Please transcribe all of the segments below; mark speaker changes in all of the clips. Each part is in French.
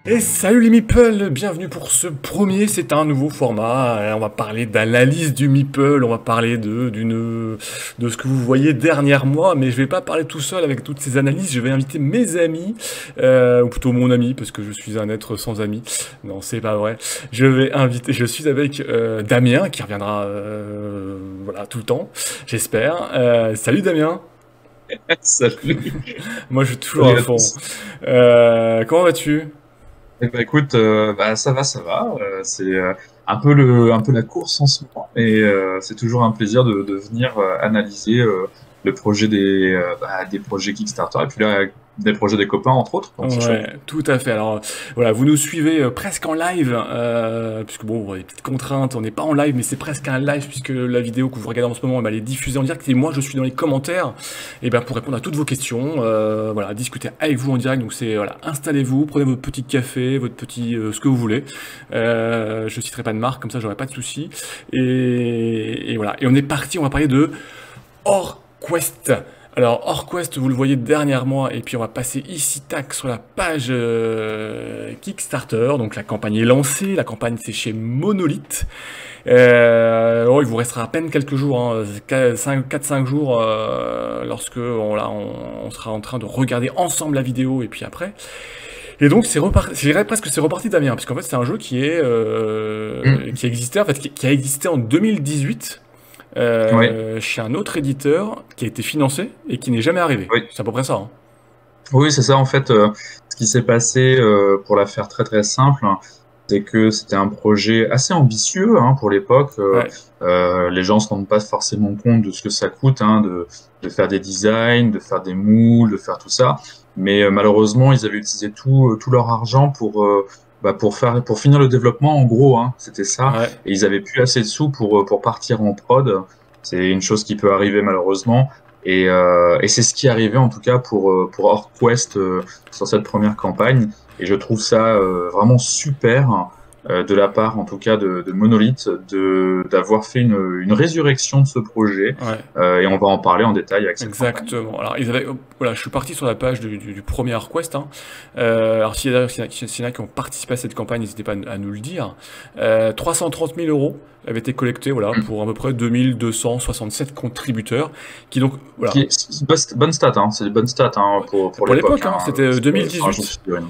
Speaker 1: Et salut les meeples, bienvenue pour ce premier, c'est un nouveau format, on va parler d'analyse du meeple, on va parler de ce que vous voyez dernière mois, mais je vais pas parler tout seul avec toutes ces analyses, je vais inviter mes amis, ou plutôt mon ami, parce que je suis un être sans amis, non c'est pas vrai, je suis avec Damien, qui reviendra voilà, tout le temps, j'espère. Salut Damien.
Speaker 2: Salut.
Speaker 1: Moi je suis toujours à
Speaker 2: Salut à
Speaker 1: fond.
Speaker 2: tous.
Speaker 1: Comment vas-tu?
Speaker 2: Eh ben, écoute, ça va, ça va. C'est un peu la course en ce moment, et c'est toujours un plaisir de venir analyser le projet des projets Kickstarter et puis là des projets des copains entre autres. Donc c'est chouette.
Speaker 1: Ouais, tout à fait. Alors voilà, vous nous suivez presque en live, puisque bon, les petites contraintes, on n'est pas en live, mais c'est presque un live puisque la vidéo que vous regardez en ce moment, elle est diffusée en direct et moi je suis dans les commentaires, et ben pour répondre à toutes vos questions, voilà, discuter avec vous en direct. Donc c'est voilà, installez-vous, prenez votre petit café, votre petit ce que vous voulez. Je citerai pas de marque, comme ça j'aurai pas de soucis. Et voilà, et on est parti, on va parler de OrQuest. Alors, OrQuest, vous le voyez dernièrement, et puis on va passer ici, tac, sur la page Kickstarter. Donc la campagne est lancée, la campagne c'est chez Monolith. Oh, il vous restera à peine quelques jours, hein, 4-5 jours, lorsque on sera en train de regarder ensemble la vidéo, et puis après. Et donc c'est reparti, je dirais presque c'est reparti Damien, parce qu'en fait c'est un jeu
Speaker 2: Mm.
Speaker 1: qui existait, en fait, qui a existé en 2018.
Speaker 2: Oui,
Speaker 1: Chez un autre éditeur qui a été financé et qui n'est jamais arrivé.
Speaker 2: oui,
Speaker 1: C'est à peu près ça, hein.
Speaker 2: oui, c'est ça en fait. Ce qui s'est passé, pour la faire très très simple, c'est que c'était un projet assez ambitieux, hein, pour l'époque.
Speaker 1: Ouais,
Speaker 2: Les gens se rendent pas forcément compte de ce que ça coûte, hein, de faire des designs, de faire des moules, de faire tout ça. Mais malheureusement, ils avaient utilisé tout leur argent pour finir le développement. En gros, hein, c'était ça.
Speaker 1: ouais,
Speaker 2: Et ils avaient plus assez de sous pour partir en prod. C'est une chose qui peut arriver malheureusement. Et c'est ce qui est arrivé en tout cas pour OrQuest sur cette première campagne. Et je trouve ça vraiment super de la part en tout cas de Monolith d'avoir fait une résurrection de ce projet.
Speaker 1: ouais.
Speaker 2: Et on va en parler en détail avec cette campagne.
Speaker 1: Exactement. Alors, voilà, je suis parti sur la page du premier HeartQuest, hein. Alors, s'il y en a qui ont participé à cette campagne, n'hésitez pas à nous le dire. 330 000 euros avaient été collectés, voilà,
Speaker 2: Mm.
Speaker 1: pour à peu près 2267 contributeurs, qui donc, voilà,
Speaker 2: C'est une bonne stat, hein. C'est des bonnes stats, hein, pour
Speaker 1: pour
Speaker 2: l'époque,
Speaker 1: l'époque, hein,
Speaker 2: hein.
Speaker 1: c'était
Speaker 2: Sur un jeu de
Speaker 1: 2018.
Speaker 2: figurines.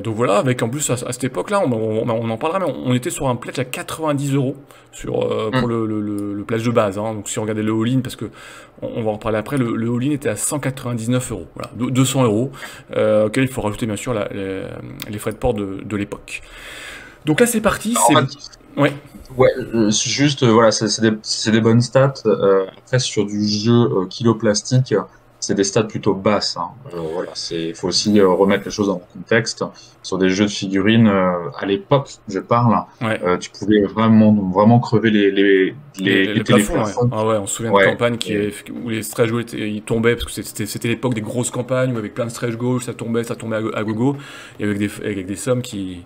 Speaker 1: Donc voilà, avec en plus à cette époque-là, on en parlera, mais on était sur un pledge à 90 euros pour
Speaker 2: Mm.
Speaker 1: le pledge de base, hein. Donc si on regardait le all-in, parce que on va en parler après, le all-in était à 199 euros, voilà, 200 euros, auquel il faut rajouter bien sûr les frais de port de l'époque. Donc là c'est parti,
Speaker 2: En
Speaker 1: c'est...
Speaker 2: fait,
Speaker 1: Ouais,
Speaker 2: ouais, juste, voilà, c'est des bonnes stats. Après, sur du jeu kilo plastique, c'est des stats plutôt basses, hein. Voilà, il faut aussi remettre les choses dans le contexte. Sur des jeux de figurines, à l'époque, je parle,
Speaker 1: ouais.
Speaker 2: tu pouvais vraiment crever
Speaker 1: Les
Speaker 2: péter les
Speaker 1: plafonds, ouais.
Speaker 2: plafonds.
Speaker 1: Ah ouais, on se souvient de
Speaker 2: Ouais,
Speaker 1: campagnes
Speaker 2: et-
Speaker 1: où les stretch goals ils tombaient, parce que c'était l'époque des grosses campagnes où avec plein de stretch goals, ça tombait à gogo, et avec des sommes qui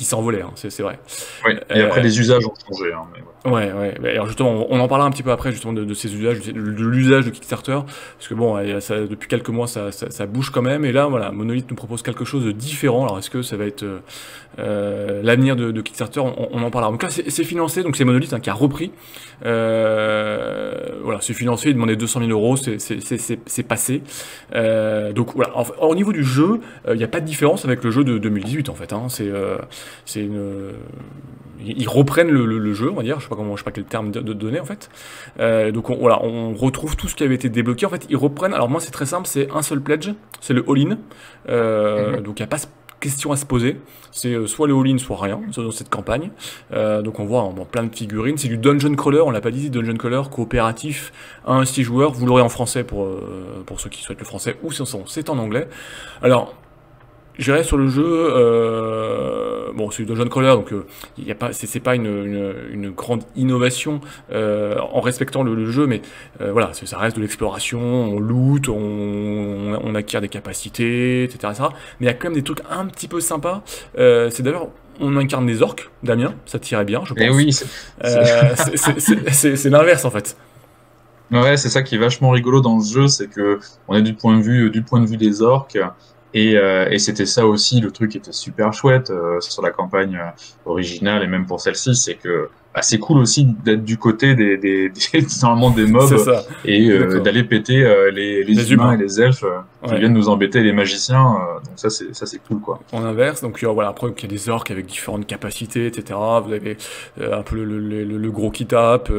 Speaker 1: s'envolaient, hein, c'est vrai.
Speaker 2: ouais. Et après,
Speaker 1: Euh,
Speaker 2: les usages ont changé, hein, mais
Speaker 1: Ouais, ouais. Mais alors justement, on en parlera un petit peu après justement de ces usages, de l'usage de Kickstarter, parce que bon, depuis quelques mois, ça bouge quand même. Et là, voilà, Monolith nous propose quelque chose de différent. Alors est-ce que ça va être l'avenir de Kickstarter? On en parlera. Donc là, c'est financé, donc c'est Monolith, hein, qui a repris. Voilà, c'est financé, il demandait 200 000 euros, c'est passé. Donc voilà. Au niveau du jeu, il n'y a pas de différence avec le jeu de 2018 en fait, hein. C'est une ils reprennent le jeu, on va dire, je sais pas quel terme de donner en fait. Donc voilà, on retrouve tout ce qui avait été débloqué. En fait, ils reprennent. Alors moi, c'est très simple, c'est un seul pledge, c'est le all-in.
Speaker 2: Mhm.
Speaker 1: Donc il n'y a pas de question à se poser. C'est soit le all-in, soit rien dans cette campagne. Donc on voit plein de figurines. C'est du dungeon crawler, on l'a pas dit, dungeon crawler coopératif à un 6 joueurs. Vous l'aurez en français pour ceux qui souhaitent le français, ou sinon c'est en anglais. Alors j'irai sur le jeu. Bon, c'est du dungeon crawler, donc y a pas, c'est pas une grande innovation en respectant le jeu, mais voilà, ça reste de l'exploration, on loot, on acquiert des capacités, etc., etc. Mais il y a quand même des trucs un petit peu sympas. C'est d'ailleurs, on incarne des orques, Damien, ça tirait bien, je
Speaker 2: Et
Speaker 1: pense.
Speaker 2: oui,
Speaker 1: C'est l'inverse en fait.
Speaker 2: ouais, c'est ça qui est vachement rigolo dans ce jeu, c'est que on est du point de vue des orques. Et c'était ça aussi le truc qui était super chouette sur la campagne originale et même pour celle-ci, c'est que bah, c'est cool aussi d'être du côté normalement des
Speaker 1: C'est
Speaker 2: mobs
Speaker 1: ça,
Speaker 2: et
Speaker 1: exactement.
Speaker 2: d'aller péter les
Speaker 1: Les
Speaker 2: humains et
Speaker 1: humains,
Speaker 2: les elfes qui
Speaker 1: ouais.
Speaker 2: viennent nous embêter, les magiciens. Donc ça c'est cool quoi.
Speaker 1: En inverse, donc voilà, après il y a des orques avec différentes capacités, etc. Vous avez un peu le gros qui tape,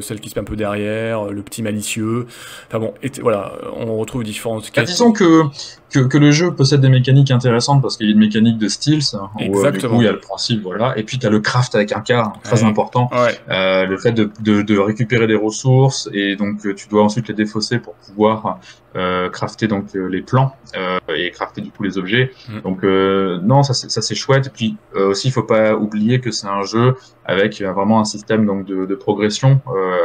Speaker 1: celle qui se met un peu derrière, le petit malicieux. Enfin bon, voilà, on retrouve différentes
Speaker 2: Bah,
Speaker 1: qualités.
Speaker 2: disons que le jeu possède des mécaniques intéressantes parce qu'il y a une mécanique de stealth où du coup il y
Speaker 1: Exactement.
Speaker 2: a le principe, voilà, et puis tu as le craft avec un K, hein, très
Speaker 1: Ouais,
Speaker 2: important,
Speaker 1: ouais,
Speaker 2: le fait de récupérer des ressources et donc tu dois ensuite les défausser pour pouvoir crafter donc les plans et crafter du coup les objets.
Speaker 1: mm,
Speaker 2: Donc non, ça c'est chouette. Et puis aussi il faut pas oublier que c'est un jeu avec vraiment un système donc de progression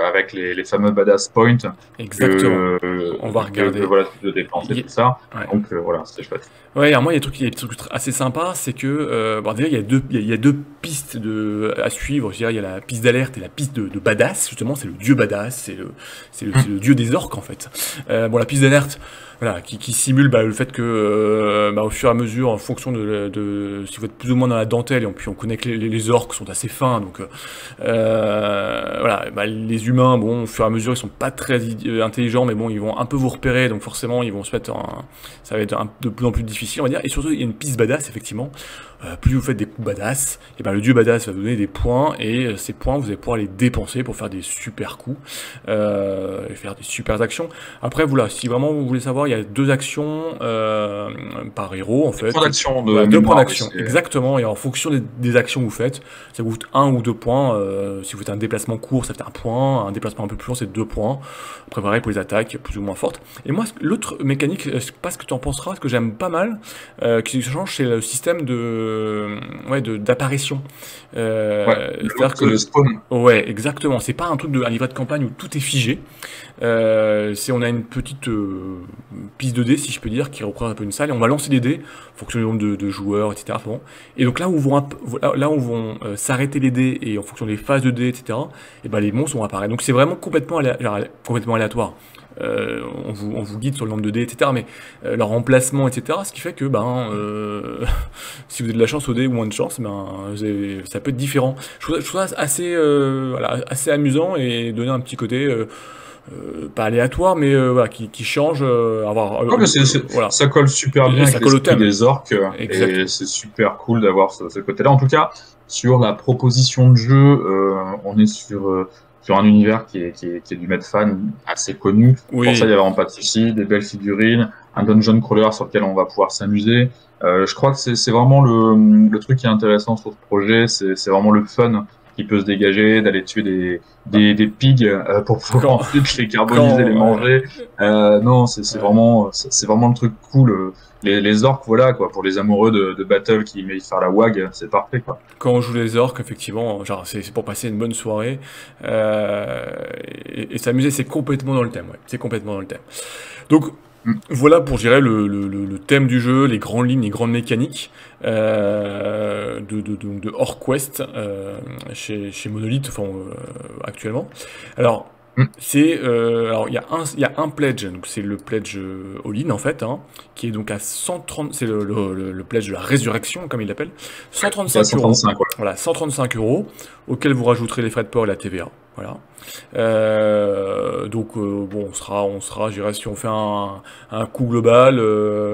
Speaker 2: avec les fameux badass points
Speaker 1: exactement. On va
Speaker 2: que
Speaker 1: regarder.
Speaker 2: voilà, tu peux dépenser,
Speaker 1: Il y-
Speaker 2: tout ça.
Speaker 1: ouais.
Speaker 2: Donc voilà, c'était chouette.
Speaker 1: Ouais, alors moi, il y a des trucs assez sympas, c'est que, bon, déjà, il y a deux pistes à suivre. Je dirais, il y a la piste d'alerte et la piste de badass. Justement, c'est le dieu badass, c'est le dieu des orques, en fait. Bon, la piste d'alerte, voilà, qui simule bah, le fait que, bah, au fur et à mesure, en fonction si vous êtes plus ou moins dans la dentelle, et puis on connaît que les orques sont assez fins, donc, voilà, bah, les humains, bon, au fur et à mesure, ils sont pas très intelligents, mais bon, ils vont un peu vous repérer, donc forcément, ils vont se mettre ça va être de plus en plus difficile, on va dire. Et surtout, il y a une piste badass, effectivement. Plus vous faites des coups badass, et ben le dieu badass va vous donner des points, et ces points, vous allez pouvoir les dépenser pour faire des super coups, et faire des super actions. Après, voilà, si vraiment vous voulez savoir, il y a deux actions par héros, en
Speaker 2: Des points
Speaker 1: fait.
Speaker 2: d'action de
Speaker 1: Voilà, deux points
Speaker 2: mémoire, oui,
Speaker 1: d'action,
Speaker 2: c'est.
Speaker 1: exactement, et en fonction des actions que vous faites, ça vous coûte un ou deux points. Si vous faites un déplacement court, ça fait un point, un déplacement un peu plus long, c'est deux points. Après, pareil pour les attaques plus ou moins fortes. Et moi, l'autre mécanique, je sais pas ce que tu en penseras, ce que j'aime pas mal, qui change, c'est le système ouais, d'apparition.
Speaker 2: Ouais, le
Speaker 1: C'est-à-dire
Speaker 2: loot, le
Speaker 1: que,
Speaker 2: spawn.
Speaker 1: ouais, exactement, c'est pas un truc un livret de campagne où tout est figé. On a une petite piste de dés, si je peux dire, qui représente un peu une salle, et on va lancer des dés, en fonction du nombre de joueurs, etc. Bon. Et donc là où vont s'arrêter les dés, et en fonction des phases de dés, etc., et ben les monstres vont apparaître. Donc c'est vraiment complètement aléatoire. On vous guide sur le nombre de dés, etc. Mais leur emplacement, etc. Ce qui fait que si vous avez de la chance au dé ou moins de chance, ça peut être différent. Je trouve ça assez, voilà, assez amusant et donner un petit côté pas aléatoire, mais voilà, qui change.
Speaker 2: Ouais, mais
Speaker 1: Voilà.
Speaker 2: ça colle super bien
Speaker 1: Et
Speaker 2: avec
Speaker 1: ça colle au
Speaker 2: l'esprit
Speaker 1: thème.
Speaker 2: des orques et
Speaker 1: Exactement.
Speaker 2: c'est super cool d'avoir ce côté-là. En tout cas, sur la proposition de jeu, on est sur un univers qui est du maître fan assez connu. Pour ça, il
Speaker 1: Oui,
Speaker 2: n'y a vraiment pas de souci. Des belles figurines, un dungeon crawler sur lequel on va pouvoir s'amuser. Je crois que c'est vraiment le truc qui est intéressant sur ce projet, c'est vraiment le fun qui peut se dégager, d'aller tuer des pigs pour pouvoir
Speaker 1: quand,
Speaker 2: ensuite les carboniser, les
Speaker 1: ouais.
Speaker 2: manger. Non,
Speaker 1: Ouais.
Speaker 2: c'est vraiment le truc cool. Les orques, voilà, quoi, pour les amoureux de battle qui aiment faire la wag, c'est parfait, quoi.
Speaker 1: Quand on joue les orques, effectivement, genre c'est pour passer une bonne soirée euh, et s'amuser, c'est complètement dans le thème. Ouais, c'est complètement dans le thème. Donc
Speaker 2: Mm.
Speaker 1: voilà pour, je dirais, le thème du jeu, les grandes lignes, les grandes mécaniques donc de Orquest chez Monolith, enfin, actuellement. Alors,
Speaker 2: Mm.
Speaker 1: alors il y a un pledge, donc c'est le pledge all-in en fait, hein, qui est donc à 130, c'est le pledge de la résurrection comme il l'appelle,
Speaker 2: C'est à
Speaker 1: 135 euros.
Speaker 2: 135, ouais.
Speaker 1: Voilà, 135 euros, auquel vous rajouterez les frais de port et la TVA. Voilà. Bon, je dirais, si on fait un coût global,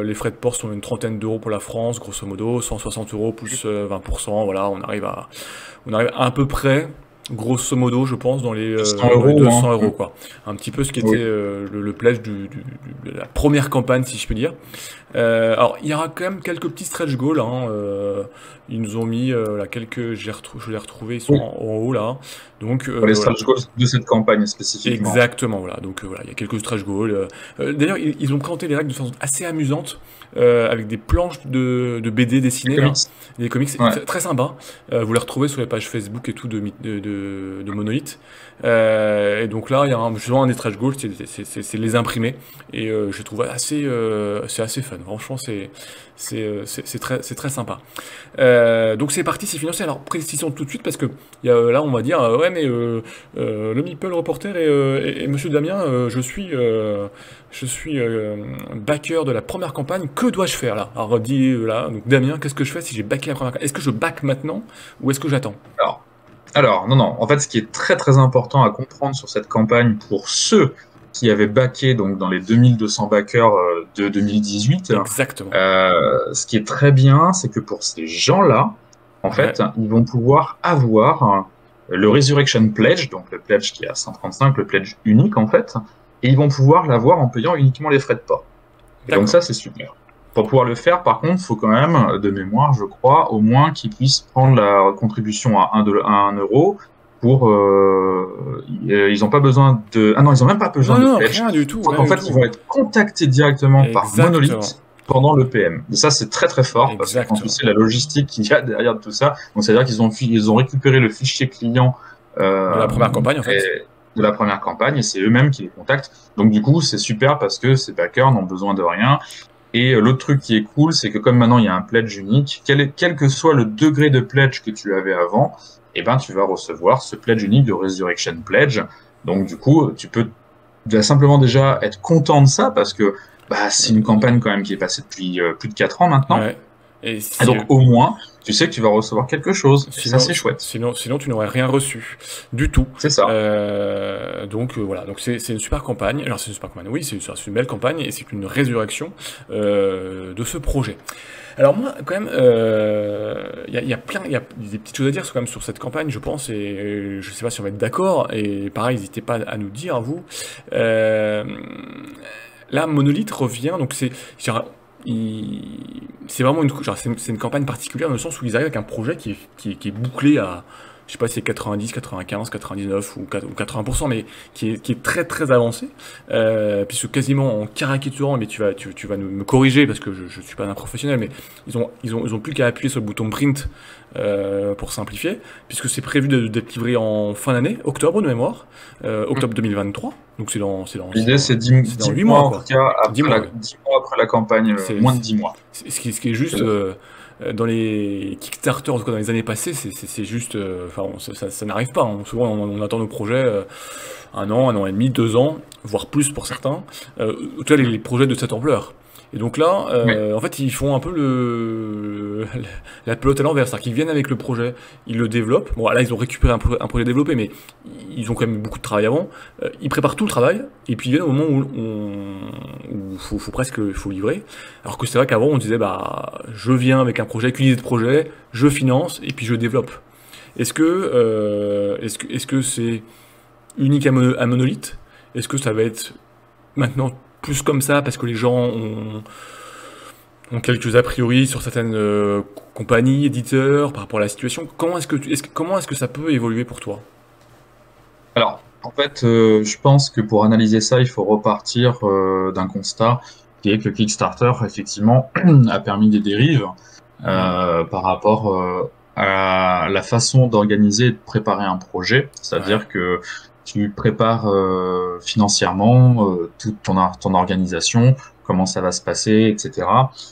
Speaker 1: les frais de port sont une trentaine d'euros pour la France, grosso modo, 160 euros plus 20%, voilà, on arrive à peu près, grosso modo, je pense,
Speaker 2: 100
Speaker 1: dans les
Speaker 2: euros,
Speaker 1: 200
Speaker 2: hein.
Speaker 1: euros, quoi. Un petit peu ce qui était
Speaker 2: Oui.
Speaker 1: le pledge de la première campagne, si je peux dire. Alors, il y aura quand même quelques petits stretch goals, hein, ils nous ont mis là, je l'ai retrouvé, ils sont
Speaker 2: Oui.
Speaker 1: en haut là. Donc,
Speaker 2: Pour les
Speaker 1: voilà.
Speaker 2: stretch goals de cette campagne spécifiquement.
Speaker 1: Exactement, voilà. Donc voilà, il y a quelques stretch goals. D'ailleurs, ils ont présenté les règles de façon assez amusante, avec des planches de BD
Speaker 2: Les
Speaker 1: dessinées là,
Speaker 2: comics.
Speaker 1: des comics, c'est
Speaker 2: Ouais.
Speaker 1: très sympa. Vous les retrouvez sur les pages Facebook et tout de Monolith. Et donc là, il y a justement un des stretch goals, c'est les imprimer. Et je les trouve c'est assez fun. Franchement, c'est très sympa. Donc c'est parti, c'est financé. Alors précisons tout de suite parce que là, on va dire, ouais, ouais, mais le Meeple reporter et Monsieur Damien, je suis backer de la première campagne. Que dois-je faire là? Alors dis là, donc Damien, qu'est-ce que je fais si j'ai backé la première campagne? Est-ce que je back maintenant ou est-ce que j'attends?
Speaker 2: Alors, non, non. En fait, ce qui est très très important à comprendre sur cette campagne pour ceux qui avaient backé donc dans les 2200 backers de 2018,
Speaker 1: Exactement.
Speaker 2: ce qui est très bien, c'est que pour ces gens-là, en fait, ils vont pouvoir avoir le Resurrection Pledge, donc le pledge qui est à 135, le pledge unique en fait, et ils vont pouvoir l'avoir en payant uniquement les frais de port. Et donc ça, c'est super. Pour pouvoir le faire, par contre, il faut quand même, de mémoire, je crois, au moins qu'ils puissent prendre la contribution à 1 euro pour... ils n'ont pas besoin de... Ah non, ils n'ont même pas besoin de pledge.
Speaker 1: Rien du tout.
Speaker 2: En fait, ils vont être contactés directement par Monolith pendant le PM. Et ça, c'est très très fort, parce que quand tu sais la logistique qu'il y a derrière tout ça, donc c'est-à-dire qu'ils ont récupéré le fichier client
Speaker 1: de la première campagne, en fait.
Speaker 2: De la première campagne, et c'est eux-mêmes qui les contactent. Donc du coup, c'est super parce que ces backers n'ont besoin de rien. Et l'autre truc qui est cool, c'est que comme maintenant il y a un pledge unique, quel que soit le degré de pledge que tu avais avant, eh ben tu vas recevoir ce pledge unique de Resurrection Pledge. Donc du coup, tu peux simplement déjà être content de ça parce que c'est une campagne quand même qui est passée depuis plus de 4 ans maintenant.
Speaker 1: Ouais.
Speaker 2: Et donc au moins, tu sais que tu vas recevoir quelque chose. Sinon, ça c'est chouette.
Speaker 1: Sinon, tu n'aurais rien reçu du tout.
Speaker 2: C'est ça.
Speaker 1: Donc voilà, donc c'est une super campagne. Alors c'est une super campagne, oui, c'est une belle campagne et c'est une résurrection de ce projet. Alors moi, quand même, il y a des petites choses à dire quand même sur cette campagne, je pense, et je sais pas si on va être d'accord. Et pareil, n'hésitez pas à nous dire, vous. Là, Monolith revient, donc c'est vraiment c'est une campagne particulière dans le sens où ils arrivent avec un projet qui est bouclé à, je sais pas si c'est 90, 95, 99 ou 80%, mais qui est très très avancé, puisque quasiment en caricaturant, mais tu vas me corriger parce que je suis pas un professionnel, mais ils ont plus qu'à appuyer sur le bouton print pour simplifier, puisque c'est prévu d'être livré en fin d'année, octobre de mémoire, octobre 2023. Donc
Speaker 2: l'idée c'est 10 mois en tout cas, 10 mois après la campagne, moins de 10 mois.
Speaker 1: Ce qui est juste dans les Kickstarter, en tout cas dans les années passées, c'est juste, ça n'arrive pas. Hein. Souvent on attend nos projets 1 an, 1 an et demi, 2 ans, voire plus pour certains. En tout cas les projets de cette ampleur. Et donc là, en fait, ils font un peu la pelote à l'envers, c'est-à-dire qu'ils viennent avec le projet, ils le développent. Bon, là, ils ont récupéré un projet développé, mais ils ont quand même beaucoup de travail avant. Ils préparent tout le travail, et puis ils viennent au moment où faut livrer. Alors que c'est vrai qu'avant, on disait, je viens avec un projet, avec une idée de projet, je finance, et puis je développe. Est-ce que c'est unique à Monolith? Est-ce que ça va être maintenant plus comme ça parce que les gens ont quelques a priori sur certaines compagnies, éditeurs, par rapport à la situation? Comment est-ce que ça peut évoluer pour toi?
Speaker 2: Alors, en fait, je pense que pour analyser ça, il faut repartir d'un constat qui est que Kickstarter, effectivement, a permis des dérives par rapport à la façon d'organiser et de préparer un projet. C'est-à-dire que tu prépares financièrement toute ton organisation, comment ça va se passer, etc.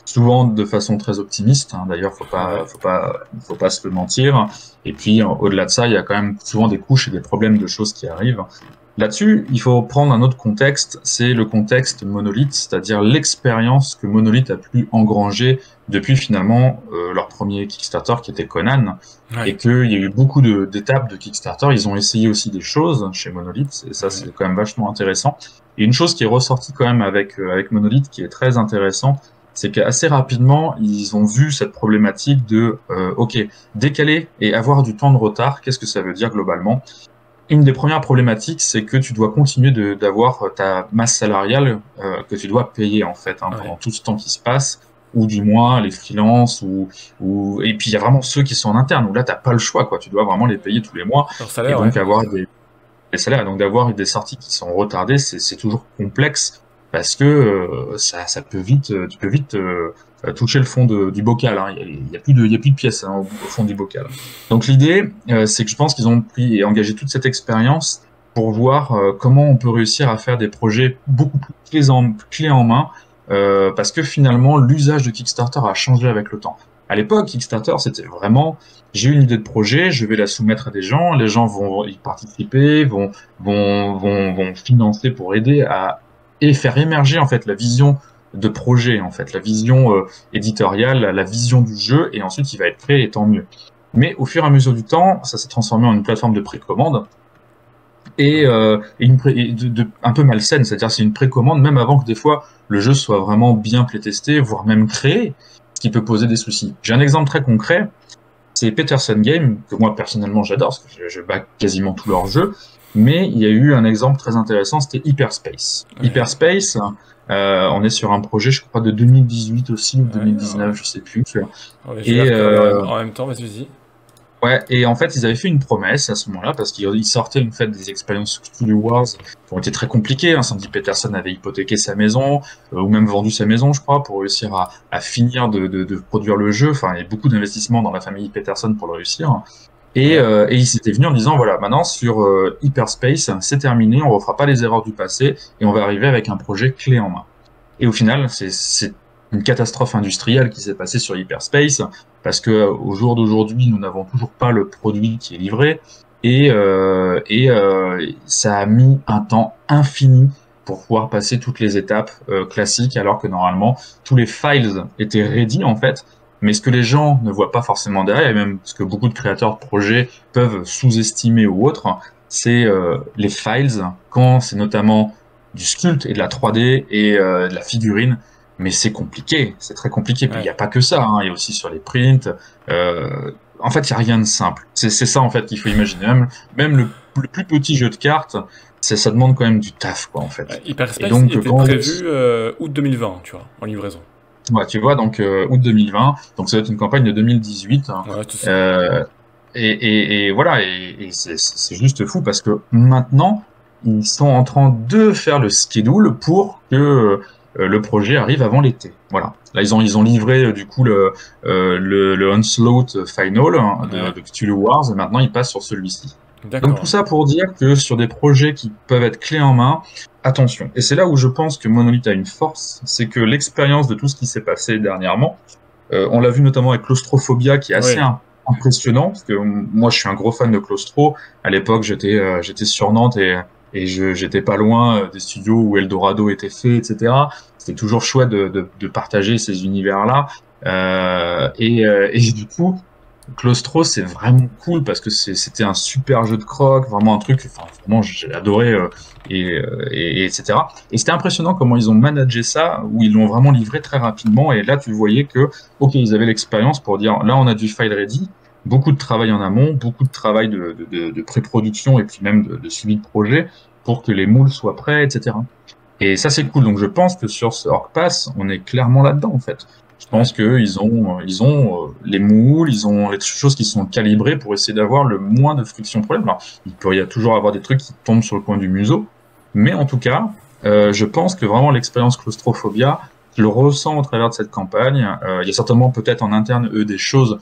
Speaker 2: Souvent de façon très optimiste. Hein. D'ailleurs, faut pas se le mentir. Et puis au-delà de ça, il y a quand même souvent des couches et des problèmes de choses qui arrivent. Là-dessus, il faut prendre un autre contexte, c'est le contexte Monolith, c'est-à-dire l'expérience que Monolith a pu engranger depuis finalement leur premier Kickstarter qui était Conan, et qu'il y a eu beaucoup d'étapes de Kickstarter. Ils ont essayé aussi des choses chez Monolith, et ça c'est quand même vachement intéressant. Et une chose qui est ressortie quand même avec Monolith qui est très intéressant, c'est qu'assez rapidement, ils ont vu cette problématique de décaler et avoir du temps de retard. Qu'est-ce que ça veut dire globalement? Une des premières problématiques, c'est que tu dois continuer d'avoir ta masse salariale que tu dois payer en fait pendant tout ce temps qui se passe, ou du moins les freelances, et puis il y a vraiment ceux qui sont en interne où là t'as pas le choix quoi, tu dois vraiment les payer tous les mois,
Speaker 1: salaire,
Speaker 2: et donc avoir des salaires, et donc d'avoir des sorties qui sont retardées, c'est toujours complexe parce que ça peut vite, tu peux vite toucher le fond du bocal. Hein. Il y a plus de pièces au fond du bocal. Donc l'idée, c'est que je pense qu'ils ont pris et engagé toute cette expérience pour voir comment on peut réussir à faire des projets beaucoup plus clés en main, parce que finalement l'usage de Kickstarter a changé avec le temps. À l'époque, Kickstarter, c'était vraiment, j'ai une idée de projet, je vais la soumettre à des gens, les gens vont y participer, vont financer pour aider et faire émerger, en fait, la vision de projet, en fait, la vision éditoriale, la vision du jeu, et ensuite il va être créé, et tant mieux. Mais au fur et à mesure du temps, ça s'est transformé en une plateforme de précommande un peu malsaine, c'est-à-dire c'est une précommande même avant que des fois le jeu soit vraiment bien playtesté, voire même créé, ce qui peut poser des soucis. J'ai un exemple très concret, c'est Peterson Game, que moi personnellement j'adore, parce que je back quasiment tous leurs jeux, mais il y a eu un exemple très intéressant, c'était Hyperspace.
Speaker 1: Ouais.
Speaker 2: Hyperspace, on est sur un projet, je crois, de 2018 aussi, ou 2019, je sais plus.
Speaker 1: Ouais, je
Speaker 2: Et,
Speaker 1: vais regarder en même temps, vas-y.
Speaker 2: ouais, et en fait, ils avaient fait une promesse à ce moment-là, parce qu'ils sortaient en fait des expériences Cthulhu Wars qui ont été très compliquées. Hein. Sandy Peterson avait hypothéqué sa maison, ou même vendu sa maison, je crois, pour réussir à finir de produire le jeu. Enfin, il y a beaucoup d'investissements dans la famille Peterson pour le réussir. Et il s'était venu en disant, voilà, maintenant sur Hyperspace, c'est terminé, on ne refera pas les erreurs du passé, et on va arriver avec un projet clé en main. Et au final, c'est une catastrophe industrielle qui s'est passée sur Hyperspace, parce que au jour d'aujourd'hui, nous n'avons toujours pas le produit qui est livré, et ça a mis un temps infini pour pouvoir passer toutes les étapes classiques, alors que normalement, tous les files étaient ready, en fait, mais ce que les gens ne voient pas forcément derrière, et même ce que beaucoup de créateurs de projets peuvent sous-estimer ou autre, c'est les files, quand c'est notamment du sculpt et de la 3D et de la figurine, mais c'est compliqué, c'est très compliqué. Puis il n'y a pas que ça, hein, il y a aussi sur les prints. En fait, il n'y a rien de simple. C'est ça en fait qu'il faut imaginer. Même le plus petit jeu de cartes, ça demande quand même du taf, quoi, en fait.
Speaker 1: Hyperspace
Speaker 2: donc,
Speaker 1: était prévu août 2020, tu vois, en livraison.
Speaker 2: Ouais, tu vois, donc août 2020, donc ça va être une campagne de 2018. Hein.
Speaker 1: Ouais, tout ça.
Speaker 2: Et voilà, et c'est juste fou parce que maintenant, ils sont en train de faire le schedule pour que le projet arrive avant l'été. Voilà. Là, ils ont livré du coup le Onslaught Final de Cthulhu Wars, et maintenant ils passent sur celui-ci. Donc tout ça pour dire que sur des projets qui peuvent être clés en main, attention. Et c'est là où je pense que Monolith a une force, c'est que l'expérience de tout ce qui s'est passé dernièrement, on l'a vu notamment avec Claustrophobia, qui est assez impressionnant, parce que moi je suis un gros fan de Claustro. À l'époque, j'étais sur Nantes et j'étais pas loin des studios où Eldorado était fait, etc. C'était toujours chouette de partager ces univers-là. Et du coup, Claustro, c'est vraiment cool parce que c'était un super jeu de croc, vraiment un truc, enfin, vraiment, j'ai adoré, etc. Et c'était impressionnant comment ils ont managé ça, où ils l'ont vraiment livré très rapidement. Et là, tu voyais que, ok, ils avaient l'expérience pour dire, là, on a du file ready, beaucoup de travail en amont, beaucoup de travail de pré-production et puis même de suivi de projet pour que les moules soient prêts, etc. Et ça, c'est cool. Donc, je pense que sur ce Orc Pass, on est clairement là-dedans, en fait. Je pense qu'ils ont les moules, ils ont les choses qui sont calibrées pour essayer d'avoir le moins de friction problème. Alors, il peut y a toujours avoir des trucs qui tombent sur le coin du museau, mais en tout cas, je pense que vraiment l'expérience Claustrophobia, je le ressens au travers de cette campagne. Il y a certainement peut-être en interne, eux, des choses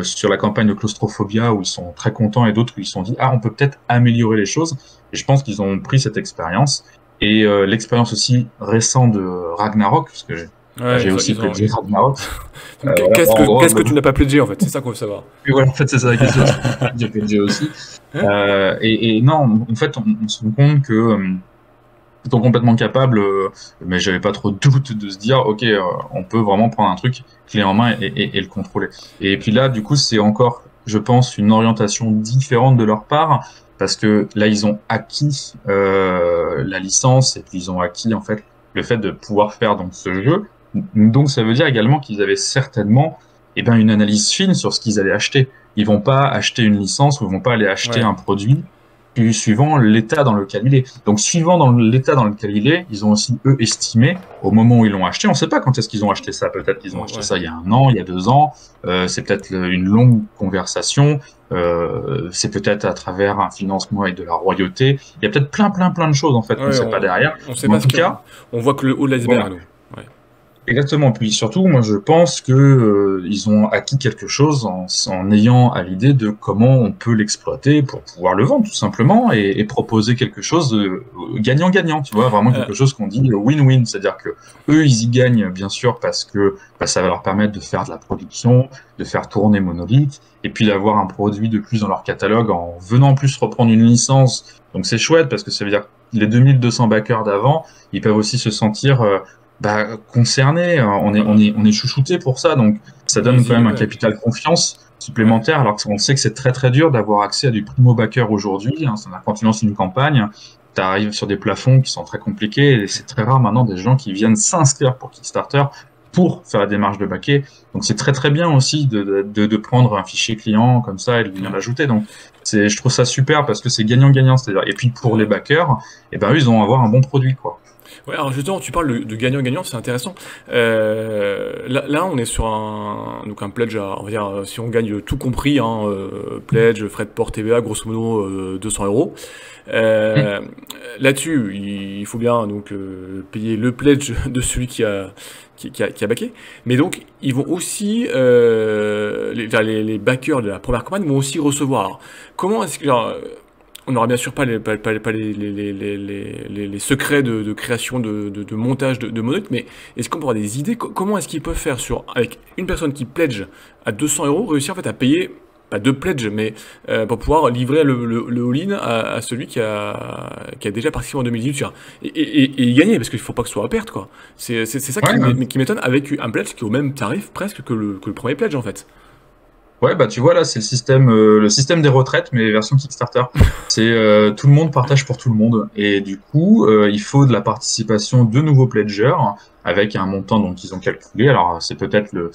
Speaker 2: sur la campagne de Claustrophobia où ils sont très contents et d'autres où ils se sont dit « Ah, on peut peut-être améliorer les choses ». Et je pense qu'ils ont pris cette expérience. Et l'expérience aussi récente de Ragnarok, parce que j'ai aussi pledgé Ragnarok.
Speaker 1: Qu'est-ce que tu n'as pas pledgé en fait? C'est ça qu'on veut savoir.
Speaker 2: Et voilà, en fait, c'est ça la question. J'ai pledgé aussi. Et non, en fait, on se rend compte que ils sont complètement capables, mais j'avais pas trop de doute de se dire, ok, on peut vraiment prendre un truc clé en main et le contrôler. Et puis là, du coup, c'est encore, je pense, une orientation différente de leur part. Parce que là, ils ont acquis la licence et puis ils ont acquis en fait le fait de pouvoir faire donc ce jeu. Donc ça veut dire également qu'ils avaient certainement une analyse fine sur ce qu'ils allaient acheter. Ils vont pas acheter une licence ou ils vont pas aller acheter un produit suivant l'état dans lequel il est. Donc suivant dans l'état dans lequel il est, ils ont aussi eux estimé au moment où ils l'ont acheté. On ne sait pas quand est-ce qu'ils ont acheté ça. Peut-être qu'ils ont acheté ça il y a 1 an, il y a 2 ans. C'est peut-être une longue conversation. C'est peut-être à travers un financement avec de la royauté. Il y a peut-être plein de choses en fait qu'on ne sait pas derrière.
Speaker 1: On sait pas
Speaker 2: en tout cas,
Speaker 1: on voit que le haut de l'iceberg.
Speaker 2: Exactement. Puis surtout, moi, je pense que ils ont acquis quelque chose en ayant à l'idée de comment on peut l'exploiter pour pouvoir le vendre, tout simplement, et proposer quelque chose de gagnant-gagnant, tu vois, vraiment
Speaker 1: Euh,
Speaker 2: quelque chose qu'on dit win-win. C'est-à-dire que eux, ils y gagnent, bien sûr, parce que bah, ça va leur permettre de faire de la production, de faire tourner Monolith, et puis d'avoir un produit de plus dans leur catalogue en venant en plus reprendre une licence. Donc c'est chouette parce que ça veut dire que les 2200 backers d'avant, ils peuvent aussi se sentir bah, concerné, on est chouchouté pour ça, donc ça donne quand même un
Speaker 1: ouais,
Speaker 2: capital confiance
Speaker 1: ouais.
Speaker 2: supplémentaire, alors qu'on sait que c'est très très dur d'avoir accès à du primo-backer aujourd'hui. Hein, quand tu lances une campagne, tu arrives sur des plafonds qui sont très compliqués, et c'est très rare maintenant des gens qui viennent s'inscrire pour Kickstarter pour faire la démarche de backer. Donc c'est très très bien aussi de prendre un fichier client comme ça et de venir l'ajouter. Donc je trouve ça super parce que c'est gagnant-gagnant. C'est-à-dire, et puis pour les backers, et ben eux, ils vont avoir un bon produit, quoi.
Speaker 1: Ouais, alors justement, tu parles de gagnant-gagnant, c'est intéressant. Là, on est sur donc un pledge, on va dire, si on gagne tout compris, hein, pledge, frais de port TVA, grosso modo 200 euros. Euh, Là-dessus, il faut bien donc payer le pledge de celui qui a backé. Mais donc, ils vont aussi, les backers de la première campagne vont aussi recevoir. Alors, comment est-ce que, genre, on n'aura bien sûr pas les secrets de création, de montage de Monolith, mais est-ce qu'on pourra des idées? Comment est-ce qu'ils peuvent faire avec une personne qui pledge à 200 euros, réussir en fait à payer, pas deux pledges, mais pour pouvoir livrer le all-in à celui qui a déjà participé en 2018 et y gagner, parce qu'il ne faut pas que ce soit à perte, quoi. C'est ça
Speaker 2: Ouais,
Speaker 1: qui m'étonne avec un pledge qui est au même tarif presque que le premier pledge, en fait.
Speaker 2: ouais, bah tu vois là, c'est le système des retraites, mais version Kickstarter. C'est tout le monde partage pour tout le monde, et du coup, il faut de la participation de nouveaux pledgers avec un montant donc qu'ils ont calculé. Alors c'est peut-être le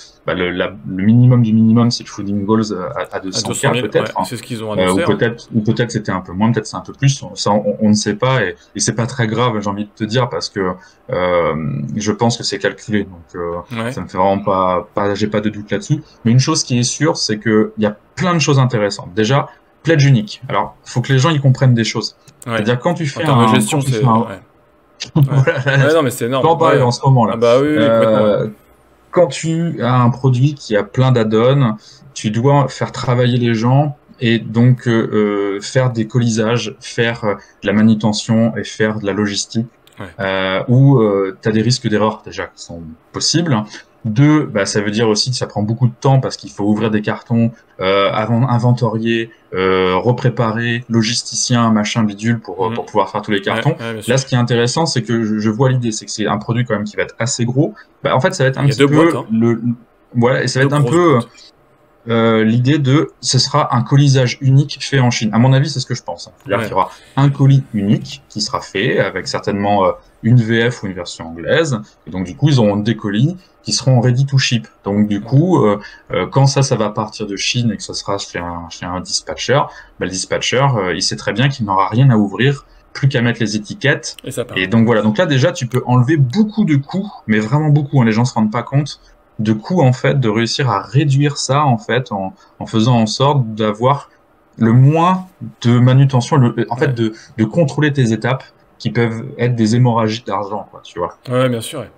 Speaker 2: minimum du minimum, c'est le fooding goals à
Speaker 1: À 200
Speaker 2: 200K
Speaker 1: 000, ouais,
Speaker 2: peut-être, hein.
Speaker 1: c'est ce qu'ils ont annoncé, hein.
Speaker 2: Ou peut-être c'était un peu moins, peut-être c'est un peu plus. Ça, on ne sait pas, et c'est pas très grave, j'ai envie de te dire, parce que je pense que c'est calculé, donc
Speaker 1: Ouais.
Speaker 2: ça me fait vraiment j'ai pas de doute là-dessus. Mais une chose qui est sûre, c'est que il y a plein de choses intéressantes. Déjà, pledge unique. Alors, faut que les gens y comprennent des choses.
Speaker 1: Ouais.
Speaker 2: C'est-à-dire quand tu
Speaker 1: En
Speaker 2: fais
Speaker 1: termes de
Speaker 2: quand
Speaker 1: gestion,
Speaker 2: tu
Speaker 1: c'est...
Speaker 2: fais
Speaker 1: Ouais. Ouais.
Speaker 2: voilà,
Speaker 1: Ouais, non, mais c'est énorme.
Speaker 2: j'en parle
Speaker 1: Ouais.
Speaker 2: en ce moment là.
Speaker 1: Ah bah oui, oui, complètement, ouais.
Speaker 2: Quand tu as un produit qui a plein d'add-ons, tu dois faire travailler les gens et donc faire des colisages, faire de la manutention et faire de la logistique,
Speaker 1: Ouais.
Speaker 2: où tu as des risques d'erreur déjà qui sont possibles. Deux, bah, ça veut dire aussi que ça prend beaucoup de temps parce qu'il faut ouvrir des cartons, inventorier, repréparer, logisticien, machin bidule
Speaker 1: Mhm.
Speaker 2: pour pouvoir faire tous les
Speaker 1: Ouais,
Speaker 2: cartons.
Speaker 1: ouais, bien
Speaker 2: Là,
Speaker 1: sûr.
Speaker 2: ce qui est intéressant, c'est que je vois l'idée, c'est que c'est un produit quand même qui va être assez gros. Bah, en fait, ça va être un
Speaker 1: Il y a
Speaker 2: petit
Speaker 1: deux boîtes,
Speaker 2: peu
Speaker 1: hein.
Speaker 2: voilà, et ça va
Speaker 1: Deux
Speaker 2: être un
Speaker 1: grosses
Speaker 2: peu
Speaker 1: boîtes.
Speaker 2: l'idée ce sera un colisage unique fait en Chine. À mon avis, c'est ce que je pense, hein. C'est-à-dire qu'il
Speaker 1: Ouais.
Speaker 2: y aura un colis unique qui sera fait avec certainement une VF ou une version anglaise. Et donc, du coup, ils auront des colis qui seront ready to ship. Donc, du coup, quand ça va partir de Chine et que ça sera chez un dispatcher, bah, le dispatcher, il sait très bien qu'il n'aura rien à ouvrir, plus qu'à mettre les étiquettes.
Speaker 1: Et ça part.
Speaker 2: Et donc, voilà. Donc là, déjà, tu peux enlever beaucoup de coûts, mais vraiment beaucoup, hein. Les gens se rendent pas compte de coûts, en fait, de réussir à réduire ça, en fait, en faisant en sorte d'avoir le moins de manutention, en fait,
Speaker 1: Ouais.
Speaker 2: de contrôler tes étapes qui peuvent être des hémorragies d'argent, quoi, tu vois.
Speaker 1: Ouais, bien sûr, ouais.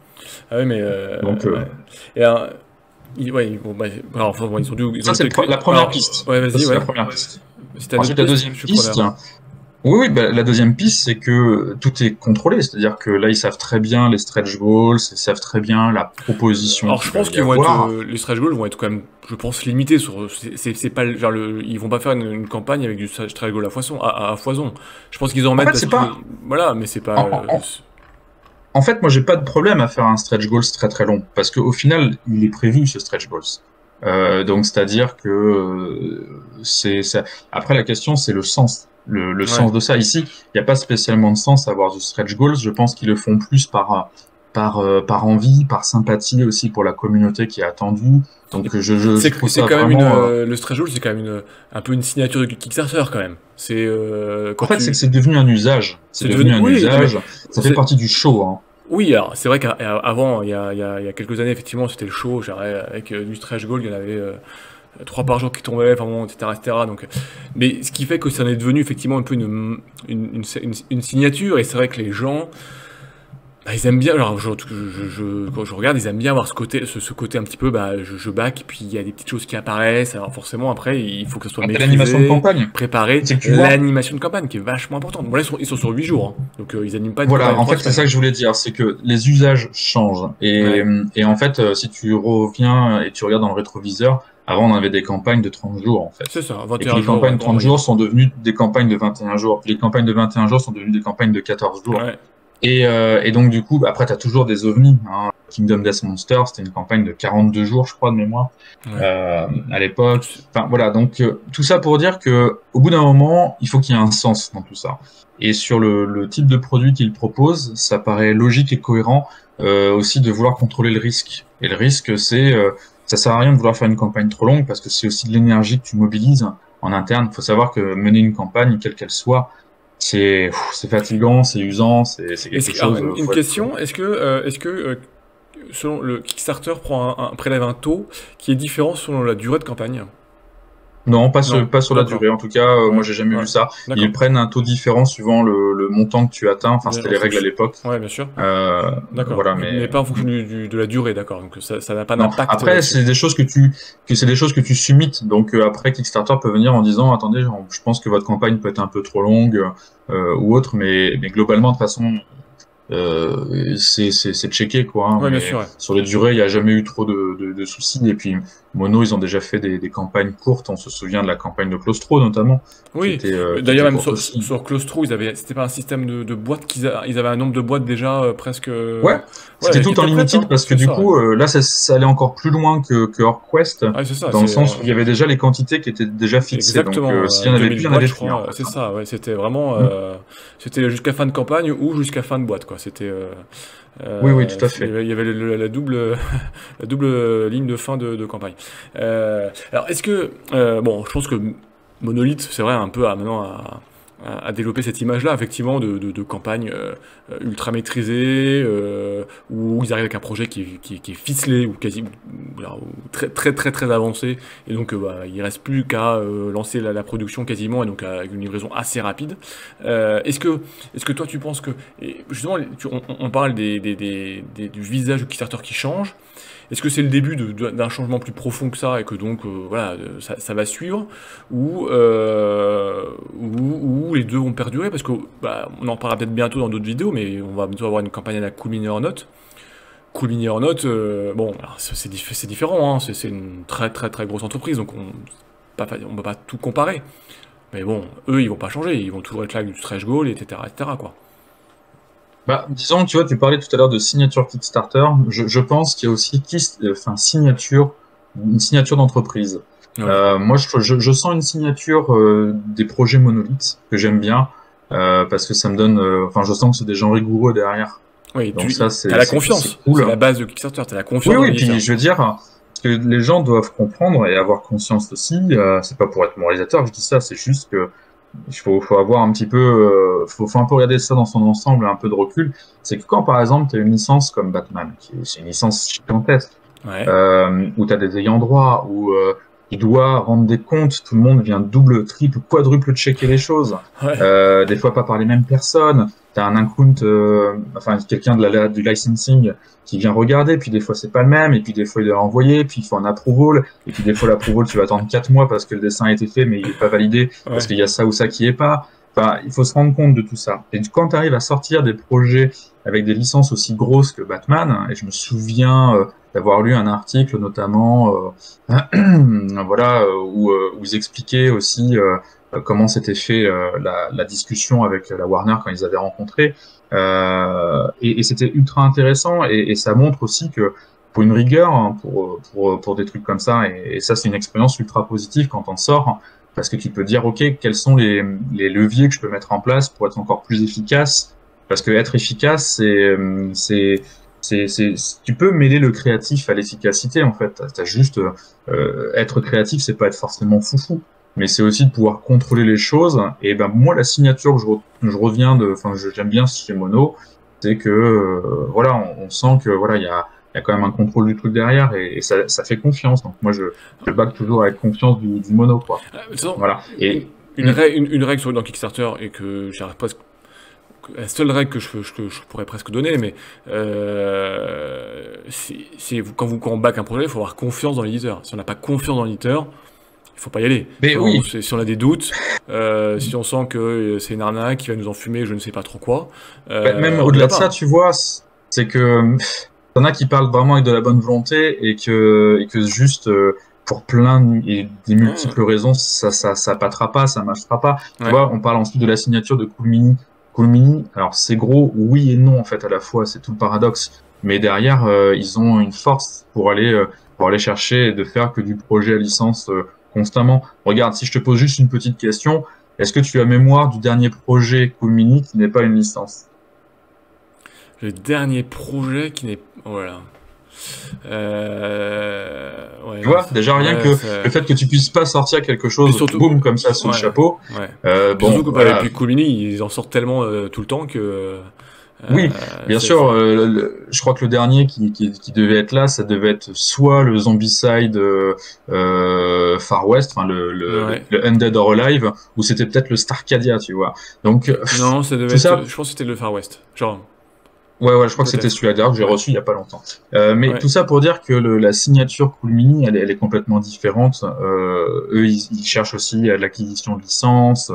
Speaker 1: Ah ouais, mais...
Speaker 2: Donc,
Speaker 1: ouais. Et alors, bon, bah, alors, enfin, bon, ils ont
Speaker 2: ça,
Speaker 1: dû
Speaker 2: c'est
Speaker 1: calculer...
Speaker 2: la première
Speaker 1: Alors,
Speaker 2: piste.
Speaker 1: ouais,
Speaker 2: Ça,
Speaker 1: vas-y,
Speaker 2: c'est la
Speaker 1: ouais.
Speaker 2: première piste.
Speaker 1: Si t'as d'autres
Speaker 2: Ensuite, la
Speaker 1: pistes,
Speaker 2: deuxième
Speaker 1: je suis
Speaker 2: piste,
Speaker 1: preneur.
Speaker 2: oui, oui, bah, la deuxième piste, c'est que tout est contrôlé. C'est-à-dire que là, ils savent très bien les stretch goals, ils savent très bien la proposition
Speaker 1: Alors
Speaker 2: qu'il
Speaker 1: je
Speaker 2: va
Speaker 1: pense
Speaker 2: y
Speaker 1: qu'ils vont être
Speaker 2: avoir.
Speaker 1: les stretch goals vont être quand même, je pense, limités sur c'est pas genre ils vont pas faire une campagne avec du stretch goal à foison à foison. Je pense qu'ils en
Speaker 2: En
Speaker 1: mettent
Speaker 2: fait,
Speaker 1: parce
Speaker 2: c'est
Speaker 1: que
Speaker 2: pas.
Speaker 1: voilà, mais c'est pas
Speaker 2: En, en- En fait, moi, j'ai pas de problème à faire un stretch goals très très long parce qu'au final, il est prévu ce stretch goals. Donc, c'est-à-dire que c'est ça. Après, la question, c'est le sens, le
Speaker 1: ouais.
Speaker 2: sens de ça. Ici, il n'y a pas spécialement de sens à avoir du stretch goals. Je pense qu'ils le font plus par envie, par sympathie aussi pour la communauté qui est attendue.
Speaker 1: Et
Speaker 2: Donc, je trouve
Speaker 1: c'est
Speaker 2: ça
Speaker 1: quand même une
Speaker 2: vraiment.
Speaker 1: le stretch goal, c'est quand même un peu une signature de Kickstarter quand même. C'est
Speaker 2: En
Speaker 1: quand
Speaker 2: fait, c'est que
Speaker 1: tu
Speaker 2: c'est devenu un usage. C'est
Speaker 1: c'est
Speaker 2: devenu
Speaker 1: devenu
Speaker 2: un
Speaker 1: oui, non mais
Speaker 2: usage. Ça fait partie du show, hein.
Speaker 1: oui, alors c'est vrai qu'avant, il y a quelques années, effectivement, c'était le show, avec du stretch goal, il y en avait 3 par jour qui tombaient, enfin bon, etc., etc. Donc, mais ce qui fait que ça en est devenu effectivement un peu une signature, et c'est vrai que les gens, Bah, ils aiment bien, alors quand je regarde, ils aiment bien avoir ce côté un petit peu, bah, je back, puis il y a des petites choses qui apparaissent, alors forcément après, il faut que ça soit
Speaker 2: Ah, t'as l'animation de
Speaker 1: maîtrisé,
Speaker 2: campagne.
Speaker 1: préparé,
Speaker 2: C'est que tu vois.
Speaker 1: l'animation de campagne qui est vachement importante. Bon là, ils sont sur 8 jours, hein. Donc ils animent pas une campagne
Speaker 2: Voilà,
Speaker 1: en
Speaker 2: en
Speaker 1: 3
Speaker 2: fait, c'est ça
Speaker 1: semaines.
Speaker 2: que je voulais dire, c'est que les usages changent.
Speaker 1: Ouais,
Speaker 2: Et en fait, si tu reviens et tu regardes dans le rétroviseur, avant, on avait des campagnes de 30 jours, en
Speaker 1: c'est
Speaker 2: fait.
Speaker 1: ça,
Speaker 2: Et puis
Speaker 1: 21
Speaker 2: les
Speaker 1: jours,
Speaker 2: campagnes
Speaker 1: ouais,
Speaker 2: de
Speaker 1: grand
Speaker 2: 30 jours
Speaker 1: max.
Speaker 2: sont devenues des campagnes de 21 jours. Puis les campagnes de 21 jours sont devenues des campagnes de 14 jours.
Speaker 1: Ouais,
Speaker 2: Et donc, du coup, bah, après, tu as toujours des ovnis, hein. Kingdom Death Monster, c'était une campagne de 42 jours, je crois, de mémoire,
Speaker 1: ouais.
Speaker 2: à l'époque. Enfin, voilà. Donc, tout ça pour dire que, au bout d'un moment, il faut qu'il y ait un sens dans tout ça. Et sur le type de produit qu'il propose, ça paraît logique et cohérent, aussi de vouloir contrôler le risque. Et le risque, ça sert à rien de vouloir faire une campagne trop longue parce que c'est aussi de l'énergie que tu mobilises en interne. Il faut savoir que mener une campagne, quelle qu'elle soit, c'est fatigant, c'est usant, c'est quelque
Speaker 1: Alors,
Speaker 2: chose.
Speaker 1: une
Speaker 2: Faut être.
Speaker 1: question, est-ce que selon le Kickstarter prend prélève un taux qui est différent selon la durée de campagne?
Speaker 2: Non,
Speaker 1: Non,
Speaker 2: pas sur la
Speaker 1: d'accord.
Speaker 2: durée. En tout cas, moi,
Speaker 1: Ouais,
Speaker 2: j'ai jamais
Speaker 1: ouais,
Speaker 2: vu ça. Ils
Speaker 1: d'accord.
Speaker 2: prennent un taux différent suivant le montant que tu atteins. Enfin,
Speaker 1: Bien,
Speaker 2: c'était
Speaker 1: en
Speaker 2: les règles à
Speaker 1: fonction.
Speaker 2: l'époque.
Speaker 1: Ouais, bien sûr.
Speaker 2: Euh,
Speaker 1: D'accord.
Speaker 2: voilà,
Speaker 1: Mais
Speaker 2: mais
Speaker 1: pas en fonction de la durée, d'accord. Donc ça n'a pas
Speaker 2: non.
Speaker 1: d'impact
Speaker 2: Après,
Speaker 1: là-dessus.
Speaker 2: c'est des choses c'est des choses que tu submites. Donc après, Kickstarter peut venir en disant, attendez, je pense que votre campagne peut être un peu trop longue ou autre, mais globalement, de toute façon, c'est checké quoi, hein,
Speaker 1: Ouais, bien sûr,
Speaker 2: mais
Speaker 1: ouais.
Speaker 2: sur les durées il n'y a jamais eu trop de soucis. Et puis Mono, ils ont déjà fait des campagnes courtes, on se souvient de la campagne de Claustro notamment
Speaker 1: Oui,
Speaker 2: qui
Speaker 1: d'ailleurs
Speaker 2: était
Speaker 1: même
Speaker 2: courte aussi.
Speaker 1: sur Claustro, c'était pas un système de boîtes ils avaient un nombre de boîtes déjà presque,
Speaker 2: Ouais, c'était
Speaker 1: ouais, qui
Speaker 2: tout en
Speaker 1: était prête,
Speaker 2: limited
Speaker 1: hein,
Speaker 2: parce que
Speaker 1: c'est
Speaker 2: du
Speaker 1: ça, ouais.
Speaker 2: coup là ça allait encore plus loin que Orquest,
Speaker 1: Ouais, c'est ça,
Speaker 2: dans le sens où il y avait déjà les quantités qui étaient déjà fixées, donc
Speaker 1: exactement,
Speaker 2: s'il y en
Speaker 1: avec
Speaker 2: avait
Speaker 1: 2000
Speaker 2: plus, il y en
Speaker 1: boîtes,
Speaker 2: avait
Speaker 1: je
Speaker 2: plus en
Speaker 1: crois,
Speaker 2: fait,
Speaker 1: c'est
Speaker 2: hein.
Speaker 1: ça, ouais, c'était vraiment,
Speaker 2: Mm.
Speaker 1: c'était jusqu'à fin de campagne ou jusqu'à fin de boîte, quoi. C'était,
Speaker 2: Oui, oui, tout à fait.
Speaker 1: il y avait la double, la double ligne de fin de campagne. Alors, est-ce que, bon, je pense que Monolith, c'est vrai, un peu maintenant à développer cette image-là, effectivement, de campagne ultra maîtrisée, où ils arrivent avec un projet qui est ficelé ou quasi ou très très très très avancé, et donc bah, il reste plus qu'à lancer la production quasiment, et donc avec une livraison assez rapide. Est-ce que toi tu penses que, et justement, on parle du visage du Kickstarter qui change, est-ce que c'est le début d'un changement plus profond que ça et que donc voilà ça va suivre ou les deux vont perdurer parce que bah, on en parlera peut-être bientôt dans d'autres vidéos mais on va bientôt avoir une campagne à la Cool Mini or Not. Cool Mini or Not, bon alors c'est différent, hein, c'est une très très très grosse entreprise donc on va pas tout comparer. Mais bon, eux ils vont pas changer, ils vont toujours être là avec du stretch goal etc quoi.
Speaker 2: Bah, disons, tu vois, tu parlais tout à l'heure de signature Kickstarter. Je pense qu'il y a aussi une signature d'entreprise.
Speaker 1: Ouais.
Speaker 2: Moi, je sens une signature des projets monolithes que j'aime bien parce que ça me donne, enfin, je sens que c'est des gens rigoureux derrière.
Speaker 1: Oui,
Speaker 2: Donc ça,
Speaker 1: t'as la
Speaker 2: c'est
Speaker 1: confiance, c'est
Speaker 2: cool.
Speaker 1: la base de Kickstarter, t'as la
Speaker 2: Oui,
Speaker 1: confiance dans
Speaker 2: oui. Puis
Speaker 1: l'éditeur.
Speaker 2: je veux dire, ce que les gens doivent comprendre et avoir conscience aussi, c'est pas pour être moralisateur, je dis ça, c'est juste que faut avoir un petit peu, faut un peu regarder ça dans son ensemble, un peu de recul. C'est que quand, par exemple, tu as une licence comme Batman, c'est une licence gigantesque,
Speaker 1: Ouais,
Speaker 2: où tu as des ayants droit, où il doit rendre des comptes, tout le monde vient double, triple, quadruple checker les choses,
Speaker 1: ouais,
Speaker 2: des fois pas par les mêmes personnes. Tu as un account, enfin quelqu'un du licensing qui vient regarder, puis des fois c'est pas le même, et puis des fois il doit envoyer, puis il faut un approval, et puis des fois l'approval tu vas attendre 4 mois parce que le dessin a été fait mais il est pas validé parce
Speaker 1: ouais.
Speaker 2: qu'il y a ça ou ça qui est pas. Enfin, il faut se rendre compte de tout ça. Et quand tu arrives à sortir des projets avec des licences aussi grosses que Batman, et je me souviens d'avoir lu un article notamment voilà, où ils expliquaient aussi comment s'était fait la discussion avec la Warner quand ils avaient rencontré. Et c'était ultra intéressant et ça montre aussi que pour une rigueur, hein, pour des trucs comme ça, et ça c'est une expérience ultra positive quand on sort, hein, parce que tu peux dire, OK, quels sont les leviers que je peux mettre en place pour être encore plus efficace, parce que être efficace, tu peux mêler le créatif à l'efficacité, en fait. T'as juste, être créatif, c'est pas être forcément foufou, mais c'est aussi de pouvoir contrôler les choses. Et ben, moi, la signature que je reviens enfin, j'aime bien chez Mono, c'est que, voilà, on sent que, voilà, il y a quand même un contrôle du truc derrière et ça fait confiance. Donc, moi, je back toujours avec confiance du Mono, quoi.
Speaker 1: Sinon,
Speaker 2: Voilà.
Speaker 1: une,
Speaker 2: Et,
Speaker 1: une règle dans Kickstarter et que j'arrive presque la seule règle que je pourrais presque donner, mais quand on back un projet, il faut avoir confiance dans l'éditeur. Si on n'a pas confiance dans l'éditeur, il faut pas y aller.
Speaker 2: Mais oui.
Speaker 1: Si on a des doutes, si on sent que c'est une arnaque qui va nous enfumer, je ne sais pas trop quoi.
Speaker 2: Même au-delà de ça, tu vois, c'est que t'en as qui parlent vraiment avec de la bonne volonté et que juste pour et des multiples raisons, ça passera pas, ça marchera pas. Tu vois, on parle ensuite de la signature de Cool Mini. Cool Mini, alors c'est gros, oui et non en fait à la fois, c'est tout le paradoxe. Mais derrière, ils ont une force pour aller chercher et de faire que du projet à licence constamment. Regarde, si je te pose juste une petite question, est-ce que tu as mémoire du dernier projet Cool Mini qui n'est pas une licence?
Speaker 1: Le dernier projet qui n'est... Voilà. Ouais,
Speaker 2: tu vois, déjà rien que le fait que tu puisses pas sortir quelque chose, surtout, boum, comme ça sous le chapeau.
Speaker 1: Bon, surtout que et puis Cool Mini, ils en sortent tellement tout le temps que...
Speaker 2: oui, bien sûr. Je crois que le dernier qui devait être là, ça devait être soit le Zombicide Far West, enfin le Undead or Alive, ou c'était peut-être le Starcadia, tu vois. Donc
Speaker 1: non, ça devait être, je pense que c'était le Far West. Genre.
Speaker 2: Ouais, je crois que c'était celui-là d'ailleurs que j'ai reçu il y a pas longtemps. Mais tout ça pour dire que la signature Cool Mini, elle est complètement différente. Eux, ils cherchent aussi l'acquisition de licences.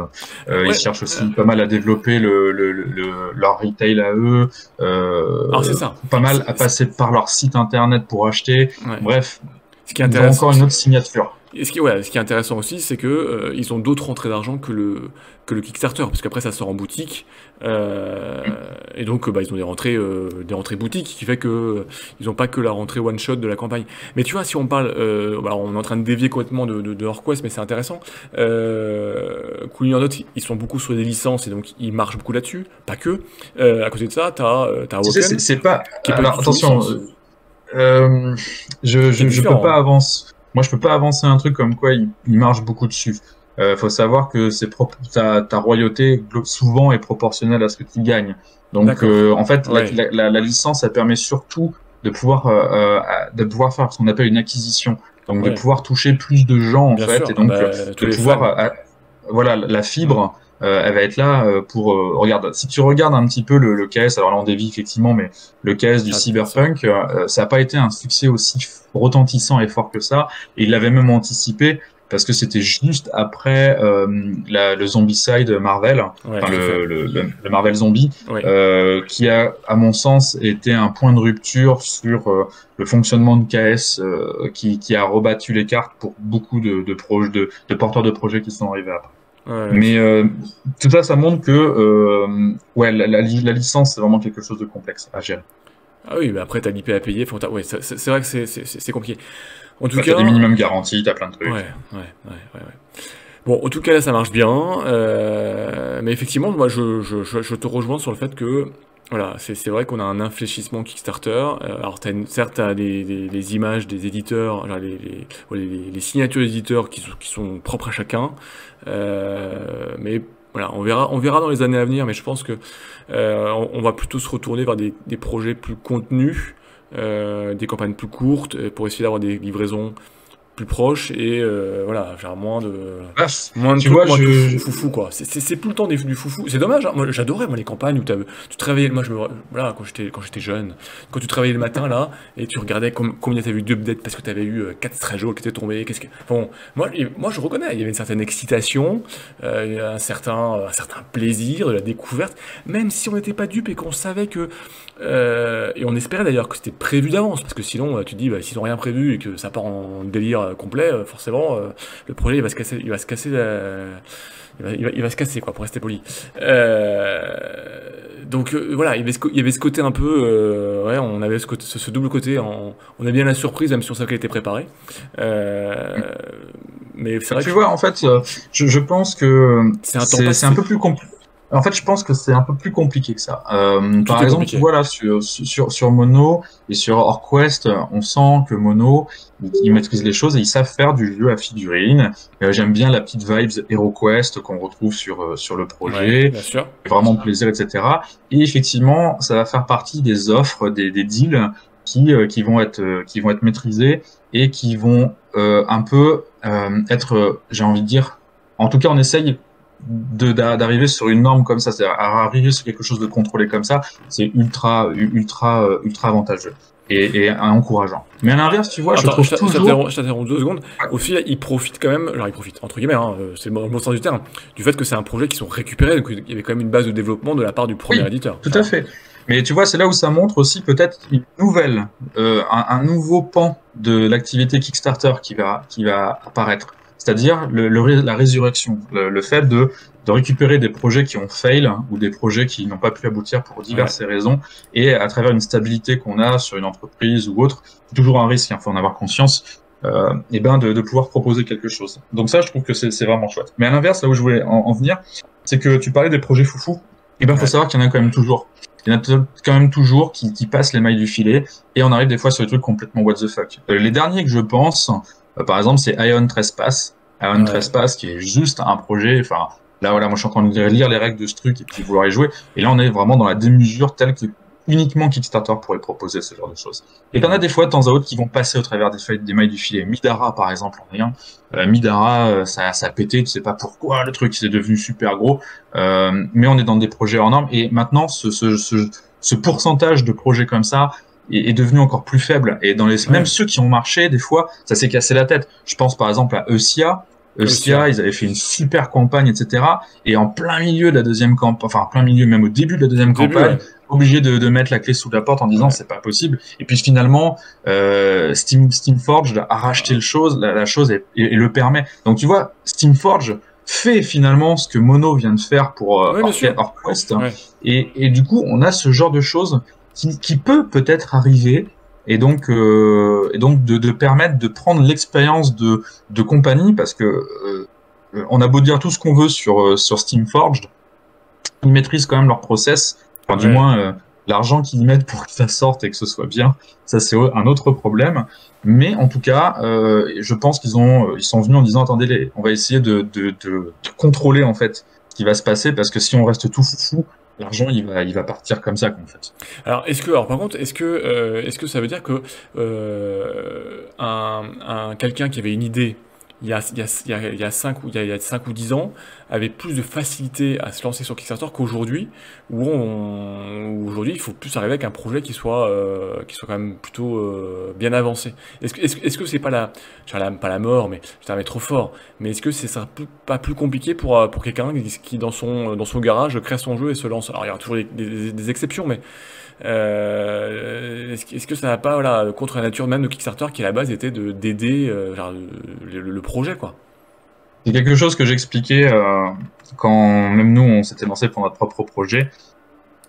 Speaker 2: Ils cherchent aussi pas mal à développer leur retail à eux.
Speaker 1: Alors c'est ça.
Speaker 2: Pas mal à passer par leur site internet pour acheter. Bref,
Speaker 1: ce qui est intéressant,
Speaker 2: ils ont encore une autre signature.
Speaker 1: Et ce qui est intéressant aussi, c'est que ils ont d'autres rentrées d'argent que le Kickstarter, parce qu'après ça sort en boutique, et donc ils ont des rentrées boutiques, qui fait que ils n'ont pas que la rentrée one shot de la campagne. Mais tu vois, si on parle, on est en train de dévier complètement de HorrorQuest, mais c'est intéressant. Cool Mini Note, ils sont beaucoup sur des licences, et donc ils marchent beaucoup là-dessus, pas que. À côté de ça, t'as Woken.
Speaker 2: C'est pas. Alors attention, je peux pas avancer. Moi, je peux pas avancer un truc comme quoi il marche beaucoup dessus. Faut savoir que ta royauté souvent est proportionnelle à ce que tu gagnes. Donc, en fait, la licence, elle permet surtout de pouvoir faire ce qu'on appelle une acquisition. Donc, de pouvoir toucher plus de gens, en fait, et donc de pouvoir, voilà, la fibre. Elle va être là pour... regarde, si tu regardes un petit peu le KS, alors là on dévie effectivement, mais le KS du Cyberpunk, ça n'a pas été un succès aussi retentissant et fort que ça, et il l'avait même anticipé, parce que c'était juste après le Zombicide Marvel, le Marvel Zombie, qui a, à mon sens, été un point de rupture sur le fonctionnement de KS, qui a rebattu les cartes pour beaucoup de porteurs de projets qui sont arrivés après. Mais tout ça, ça montre que la licence, c'est vraiment quelque chose de complexe à gérer.
Speaker 1: Ah oui, mais après, t'as l'IP à payer. C'est vrai que c'est compliqué. En tout cas,
Speaker 2: t'as des minimums garantis, t'as plein de trucs.
Speaker 1: Ouais. Bon, en tout cas, là, ça marche bien. Mais effectivement, moi, je te rejoins sur le fait que voilà, c'est vrai qu'on a un infléchissement Kickstarter. Alors, certes, t'as les images des éditeurs, les signatures des éditeurs qui sont propres à chacun. Mais voilà, on verra dans les années à venir. Mais je pense que on va plutôt se retourner vers des projets plus contenus, des campagnes plus courtes, pour essayer d'avoir des livraisons plus proche et voilà, genre moins de foufou quoi. C'est tout le temps du foufou. C'est dommage, hein. Moi j'adorais les campagnes où tu travaillais, voilà, quand j'étais jeune, quand tu travaillais le matin là et tu regardais combien t'avais eu d'updates parce que t'avais eu 4 straggles qui étaient tombés, bon, moi je reconnais, il y avait une certaine excitation, un certain plaisir de la découverte, même si on n'était pas dupe et qu'on savait que et on espérait d'ailleurs que c'était prévu d'avance, parce que sinon tu te dis s'ils n'ont rien prévu et que ça part en délire complet, forcément le projet il va se casser quoi, pour rester poli. Donc voilà, il y avait ce côté un peu on avait ce double côté, on a bien la surprise même si on savait qu'elle était préparée. Mais c'est vrai
Speaker 2: tu vois, en fait je pense que c'est un peu plus compliqué. En fait, je pense que c'est un peu plus compliqué que ça. Par exemple, tu vois là sur Mono et sur HorrorQuest, on sent que Mono, ils maîtrisent les choses et ils savent faire du jeu à figurines. J'aime bien la petite vibes HeroQuest qu'on retrouve sur le projet.
Speaker 1: Bien sûr.
Speaker 2: Vraiment plaisir, etc. Et effectivement, ça va faire partie des offres, des deals qui vont être maîtrisés et qui vont un peu être, j'ai envie de dire, en tout cas, on essaye d'arriver sur une norme comme ça, c'est-à-dire arriver sur quelque chose de contrôlé comme ça, c'est ultra avantageux et encourageant. Mais à l'inverse, tu vois, je trouve toujours...
Speaker 1: Je t'interromps 2 secondes. Au final, ils profitent quand même, alors ils profitent, entre guillemets, hein, c'est le bon sens du terme, du fait que c'est un projet qui sont récupérés, donc il y avait quand même une base de développement de la part du premier éditeur.
Speaker 2: Tout à fait. Mais tu vois, c'est là où ça montre aussi peut-être une nouvelle, un nouveau pan de l'activité Kickstarter qui va apparaître. C'est-à-dire la résurrection, le fait de récupérer des projets qui ont fail ou des projets qui n'ont pas pu aboutir pour diverses raisons, et à travers une stabilité qu'on a sur une entreprise ou autre, c'est toujours un risque, il faut en avoir conscience, et ben de pouvoir proposer quelque chose. Donc ça, je trouve que c'est vraiment chouette. Mais à l'inverse, là où je voulais en venir, c'est que tu parlais des projets foufou, et ben faut savoir qu'il y en a quand même toujours. Il y en a quand même toujours qui passent les mailles du filet, et on arrive des fois sur des trucs complètement what the fuck. Les derniers que je pense, par exemple, c'est Ion Trespass. Ion Trespass, qui est juste un projet, enfin, là, voilà, moi, je suis en train de lire les règles de ce truc et puis vouloir y jouer. Et là, on est vraiment dans la démesure telle que uniquement Kickstarter pourrait proposer ce genre de choses. Et t'en as des fois, de temps à autre, qui vont passer au travers des mailles du filet. Midara, par exemple, en rien. Midara, ça a pété, tu sais pas pourquoi, le truc, c'est devenu super gros. Mais on est dans des projets hors normes. Et maintenant, ce pourcentage de projets comme ça est devenu encore plus faible. Et dans même ceux qui ont marché, des fois, ça s'est cassé la tête. Je pense par exemple à Eusia. Eusia, ils avaient fait une super campagne, etc. Et en plein milieu de la deuxième campagne, enfin, en plein milieu, même au début de la deuxième campagne, obligé de mettre la clé sous la porte en disant c'est pas possible. Et puis finalement, Steamforged a racheté la chose et le permet. Donc tu vois, Steamforged fait finalement ce que Mono vient de faire pour Orquest. Et du coup, on a ce genre de choses qui peut-être arriver. Et donc de permettre de prendre l'expérience de compagnie, parce que on a beau dire tout ce qu'on veut sur Steamforged, ils maîtrisent quand même leur process, enfin du moins l'argent qu'ils mettent pour que ça sorte et que ce soit bien, ça c'est un autre problème. Mais en tout cas, je pense ils sont venus en disant attendez, on va essayer de contrôler en fait ce qui va se passer, parce que si on reste tout fou, l'argent il va partir comme ça en fait.
Speaker 1: Alors par contre, est-ce que ça veut dire que quelqu'un qui avait une idée il y a 5 ou 10 ans avait plus de facilité à se lancer sur Kickstarter qu'aujourd'hui, où aujourd'hui il faut plus arriver avec un projet qui soit quand même plutôt bien avancé. Est-ce que c'est pas pas la mort, mais je mais trop fort, mais est-ce que c'est pas plus compliqué pour quelqu'un qui dans son garage crée son jeu et se lance? Alors il y aura toujours des exceptions, mais est-ce que ça va pas contre la nature même de Kickstarter, qui à la base était d'aider le projet, quoi?
Speaker 2: C'est quelque chose que j'expliquais quand même nous on s'était lancé pour notre propre projet.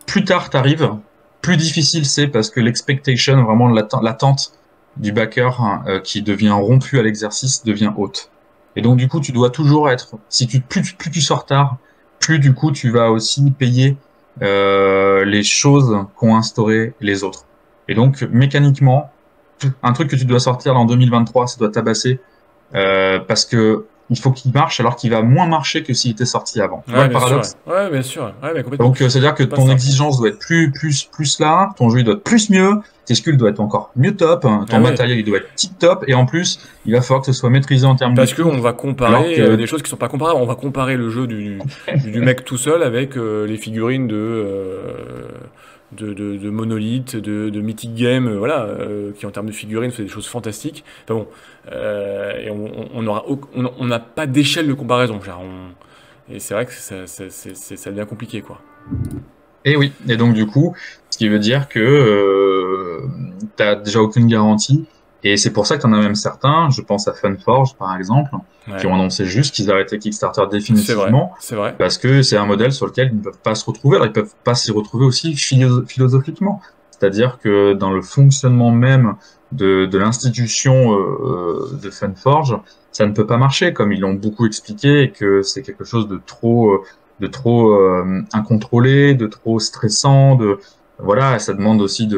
Speaker 2: Plus tard t'arrives, plus difficile c'est, parce que l'expectation, vraiment l'attente du backer qui devient rompu à l'exercice devient haute. Et donc du coup tu dois toujours être, plus tu sors tard, plus du coup tu vas aussi payer les choses qu'ont instauré les autres. Et donc mécaniquement, un truc que tu dois sortir en 2023, ça doit tabasser, parce que il faut qu'il marche alors qu'il va moins marcher que s'il était sorti avant. Tu vois le paradoxe?
Speaker 1: Ouais, bien sûr. Ouais, mais complètement.
Speaker 2: Donc c'est-à-dire que ton exigence doit être plus là, ton jeu il doit être plus mieux, tes sculls doivent être encore mieux top, ton matériel il doit être tip top, et en plus il va falloir que ce soit maîtrisé en termes
Speaker 1: parce qu'on va comparer des choses qui sont pas comparables. On va comparer le jeu du mec tout seul avec les figurines de Monolith, de Mythic Game, qui en termes de figurines fait des choses fantastiques. Enfin bon, et on n'a pas d'échelle de comparaison. Et c'est vrai que ça devient compliqué, quoi.
Speaker 2: Et oui, et donc du coup, ce qui veut dire que t'as déjà aucune garantie. Et c'est pour ça qu'il y en a même certains, je pense à Funforge par exemple, qui ont annoncé juste qu'ils arrêtaient Kickstarter définitivement.
Speaker 1: C'est vrai.
Speaker 2: Parce que c'est un modèle sur lequel ils ne peuvent pas se retrouver. Alors ils peuvent pas s'y retrouver aussi philosophiquement. C'est-à-dire que dans le fonctionnement même de l'institution de Funforge, ça ne peut pas marcher, comme ils l'ont beaucoup expliqué, et que c'est quelque chose de trop incontrôlé, de trop stressant, voilà, ça demande aussi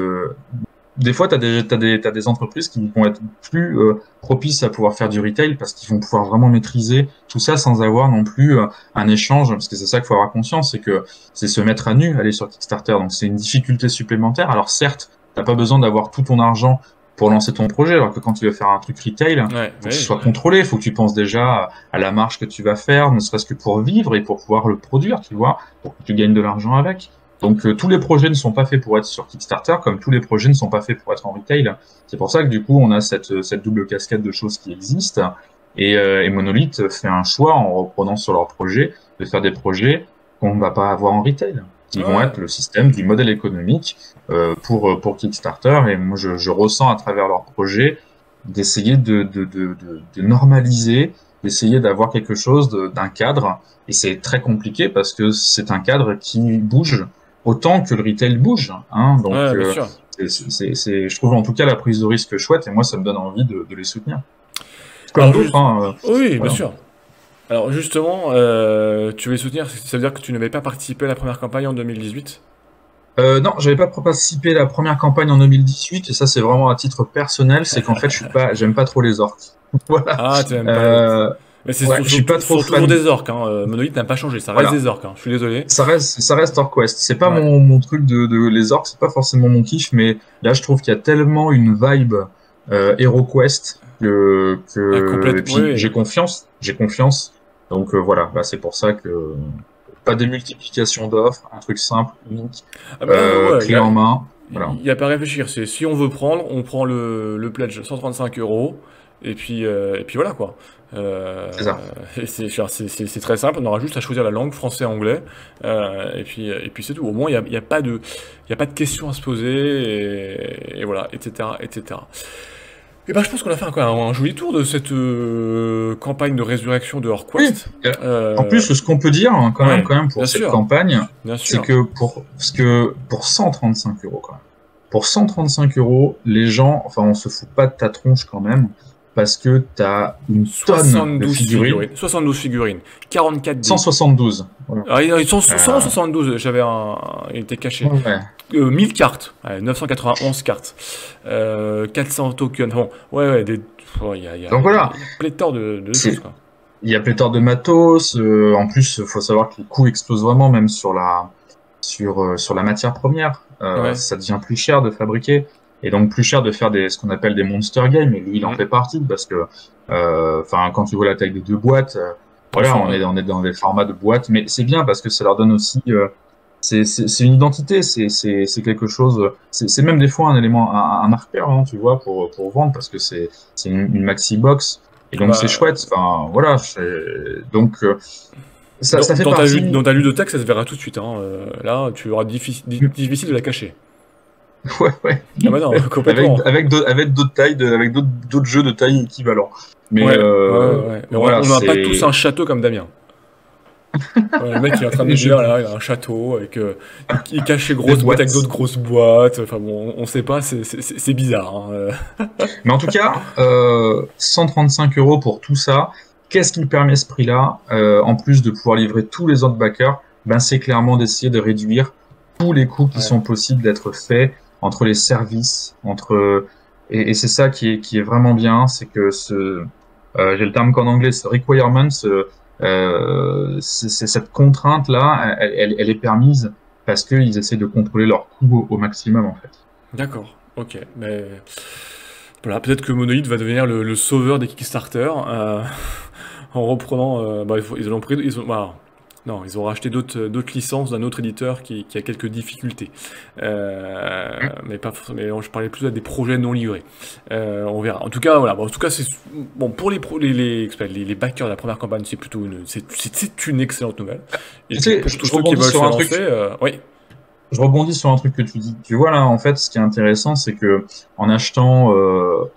Speaker 2: des fois, t'as des entreprises qui vont être plus propices à pouvoir faire du retail, parce qu'ils vont pouvoir vraiment maîtriser tout ça sans avoir non plus un échange, parce que c'est ça qu'il faut avoir conscience, c'est que c'est se mettre à nu, aller sur Kickstarter, donc c'est une difficulté supplémentaire. Alors certes, t'as pas besoin d'avoir tout ton argent pour lancer ton projet. Alors que quand tu veux faire un truc retail,
Speaker 1: Ouais,
Speaker 2: faut que ce soit contrôlé, faut que tu penses déjà à la marge que tu vas faire, ne serait-ce que pour vivre et pour pouvoir le produire, tu vois, pour que tu gagnes de l'argent avec. Donc tous les projets ne sont pas faits pour être sur Kickstarter, comme tous les projets ne sont pas faits pour être en retail. C'est pour ça que du coup on a cette double casquette de choses qui existent. Et Monolith fait un choix en reprenant sur leur projet de faire des projets qu'on ne va pas avoir en retail, qui vont
Speaker 1: ouais.
Speaker 2: être le système du modèle économique pour Kickstarter. Et moi je ressens à travers leur projet d'essayer de normaliser, d'essayer d'avoir quelque chose d'un cadre. Et c'est très compliqué parce que c'est un cadre qui bouge autant que le retail bouge, hein. Donc,
Speaker 1: Ouais, bien sûr.
Speaker 2: je trouve en tout cas la prise de risque chouette et moi ça me donne envie de les soutenir. Comme
Speaker 1: Alors,
Speaker 2: d'autres,
Speaker 1: juste...
Speaker 2: hein.
Speaker 1: Oui, bien
Speaker 2: Voilà.
Speaker 1: sûr. Alors, justement, tu veux soutenir, ça veut dire que tu n'avais pas participé à la première campagne en 2018?
Speaker 2: Non, j'avais pas participé à la première campagne en 2018 et ça c'est vraiment à titre personnel, c'est qu'en fait j'aime pas trop les orques. Voilà.
Speaker 1: Ah, tu n'aimes pas les...
Speaker 2: Euh,
Speaker 1: Mais c'est
Speaker 2: ouais, je suis pas trop
Speaker 1: sont toujours
Speaker 2: fan.
Speaker 1: des orques, hein. Monolith n'a pas changé, ça reste
Speaker 2: Voilà.
Speaker 1: des orques, hein. Je suis désolé.
Speaker 2: Ça reste OrcQuest. C'est pas
Speaker 1: Ouais.
Speaker 2: mon truc de les orques, c'est pas forcément mon kiff, mais là je trouve qu'il y a tellement une vibe HeroQuest
Speaker 1: Ah,
Speaker 2: et
Speaker 1: complètement. Oui,
Speaker 2: puis
Speaker 1: oui.
Speaker 2: j'ai confiance. Donc voilà, bah, c'est pour ça que pas de multiplication d'offres, un truc simple, unique,
Speaker 1: Ah bah ouais,
Speaker 2: clé en main, voilà,
Speaker 1: il y a pas à réfléchir. C'est si on veut prendre, on prend le pledge 135 euros. Et puis voilà quoi.
Speaker 2: c'est ça.
Speaker 1: Et c'est très simple, on aura juste à choisir la langue, français, anglais. Et puis c'est tout. Au moins, il y a pas de, il y a pas de questions à se poser. Et voilà, etc. etc. Et ben, je pense qu'on a fait un joli tour de cette campagne de résurrection de
Speaker 2: Oui.
Speaker 1: HortQuest.
Speaker 2: En plus, ce qu'on peut dire hein,
Speaker 1: Ouais,
Speaker 2: quand même
Speaker 1: bien
Speaker 2: pour cette
Speaker 1: sûr,
Speaker 2: campagne,
Speaker 1: bien
Speaker 2: c'est
Speaker 1: sûr.
Speaker 2: que pour 135 euros quand même. Pour 135 euros, les gens, enfin, on se fout pas de ta tronche quand même, parce que t'as une tonne de
Speaker 1: 72
Speaker 2: figurines.
Speaker 1: figurines. 72 figurines. 44 dés.
Speaker 2: 172. Voilà.
Speaker 1: Ah, ils sont
Speaker 2: Euh,
Speaker 1: 172, il était caché.
Speaker 2: ouais.
Speaker 1: 1000 cartes, ouais, 991 cartes, 400 tokens. Bon, ouais,
Speaker 2: Donc voilà,
Speaker 1: il y a pléthore de choses,
Speaker 2: c'est,
Speaker 1: quoi.
Speaker 2: il y a pléthore de matos. En plus, faut savoir que les coûts explosent vraiment, même sur la matière première.
Speaker 1: Ouais.
Speaker 2: Ça devient plus cher de fabriquer et donc plus cher de faire ce qu'on appelle des monster games. Et lui, il en
Speaker 1: Mm.
Speaker 2: fait partie parce que, enfin, quand tu vois la taille des deux boîtes, voilà,
Speaker 1: Franchement,
Speaker 2: on est dans des formats de boîtes, mais c'est bien parce que ça leur donne aussi, c'est une identité, c'est quelque chose, c'est même des fois un élément, un marqueur, hein, tu vois, pour vendre parce que c'est une maxi box. Et donc c'est
Speaker 1: bah,
Speaker 2: chouette. Enfin, voilà. Donc ça fait partie.
Speaker 1: dans ta ludothèque, ça se verra tout de suite, hein. Là, tu auras difficile de la cacher.
Speaker 2: Ouais, ouais.
Speaker 1: Ah bah non,
Speaker 2: Avec,
Speaker 1: complètement.
Speaker 2: avec d'autres tailles, avec d'autres jeux de taille équivalents. Mais
Speaker 1: Ouais, ouais. Mais
Speaker 2: voilà,
Speaker 1: on n'a pas tous
Speaker 2: c'est.
Speaker 1: un château comme Damien. Ouais, le mec il est en train de me
Speaker 2: Je...
Speaker 1: dire là, il a un château avec il cache ses
Speaker 2: Des
Speaker 1: grosses boîtes avec d'autres
Speaker 2: boîtes.
Speaker 1: grosses boîtes. Enfin bon, on sait pas, c'est bizarre, hein.
Speaker 2: Mais en tout cas, 135 euros pour tout ça. Qu'est-ce qui permet ce prix-là, en plus de pouvoir livrer tous les autres backers? Ben, c'est clairement d'essayer de réduire tous les coûts qui
Speaker 1: Ouais.
Speaker 2: sont possibles d'être faits entre les services, et c'est ça qui est vraiment bien, c'est que j'ai le terme qu'en anglais, ce requirement, c'est cette contrainte-là, elle est permise parce qu'ils essaient de contrôler leurs coûts au maximum en fait.
Speaker 1: D'accord. Ok. Mais voilà, peut-être que Monolith va devenir le sauveur des Kickstarter en reprenant. Bah, ils ont pris, voilà. Non, ils ont racheté d'autres licences d'un autre éditeur qui a quelques difficultés. Mais pas forcément. Mais je parlais plus à des projets non livrés. On verra. En tout cas, voilà. Bon, en tout cas, c'est bon pour les backers de la première campagne, c'est plutôt c'est une excellente nouvelle. Et
Speaker 2: Tu
Speaker 1: puis
Speaker 2: sais,
Speaker 1: pour tous
Speaker 2: je
Speaker 1: ceux qui
Speaker 2: rebondis
Speaker 1: veulent
Speaker 2: sur
Speaker 1: se
Speaker 2: un
Speaker 1: lancer,
Speaker 2: truc.
Speaker 1: oui.
Speaker 2: Je rebondis sur un truc que tu dis. Tu vois là, en fait, ce qui est intéressant, c'est que en achetant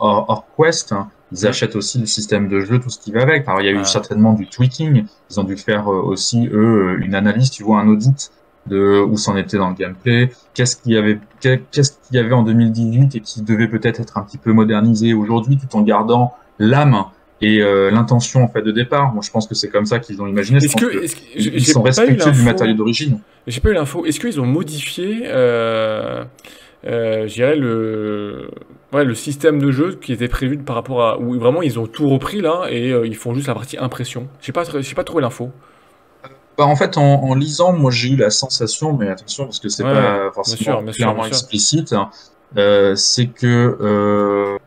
Speaker 2: HortQuest, ils
Speaker 1: Hmm.
Speaker 2: achètent aussi le système de jeu, tout ce qui va avec. Alors, il y a eu
Speaker 1: Ah,
Speaker 2: certainement du tweaking. Ils ont dû faire aussi eux une analyse, tu vois, un audit de où c'en était dans le gameplay. Qu'est-ce qu'il y avait en 2018 et qui devait peut-être être un petit peu modernisé aujourd'hui, tout en gardant l'âme et l'intention en fait de départ. Moi, je pense que c'est comme ça qu'ils ont imaginé. Je pense que ils
Speaker 1: j'ai
Speaker 2: sont
Speaker 1: pas eu
Speaker 2: respectueux du matériau
Speaker 1: l'info.
Speaker 2: d'origine.
Speaker 1: J'ai pas eu l'info. Est-ce qu'ils ont modifié, je dirais le système de jeu qui était prévu par rapport à où vraiment ils ont tout repris là et ils font juste la partie impression. J'ai pas trouvé l'info.
Speaker 2: Bah, en fait, en lisant, moi j'ai eu la sensation, mais attention parce que c'est
Speaker 1: Ouais,
Speaker 2: pas
Speaker 1: bien sûr,
Speaker 2: forcément
Speaker 1: bien sûr, bien
Speaker 2: clairement
Speaker 1: sûr.
Speaker 2: explicite, c'est que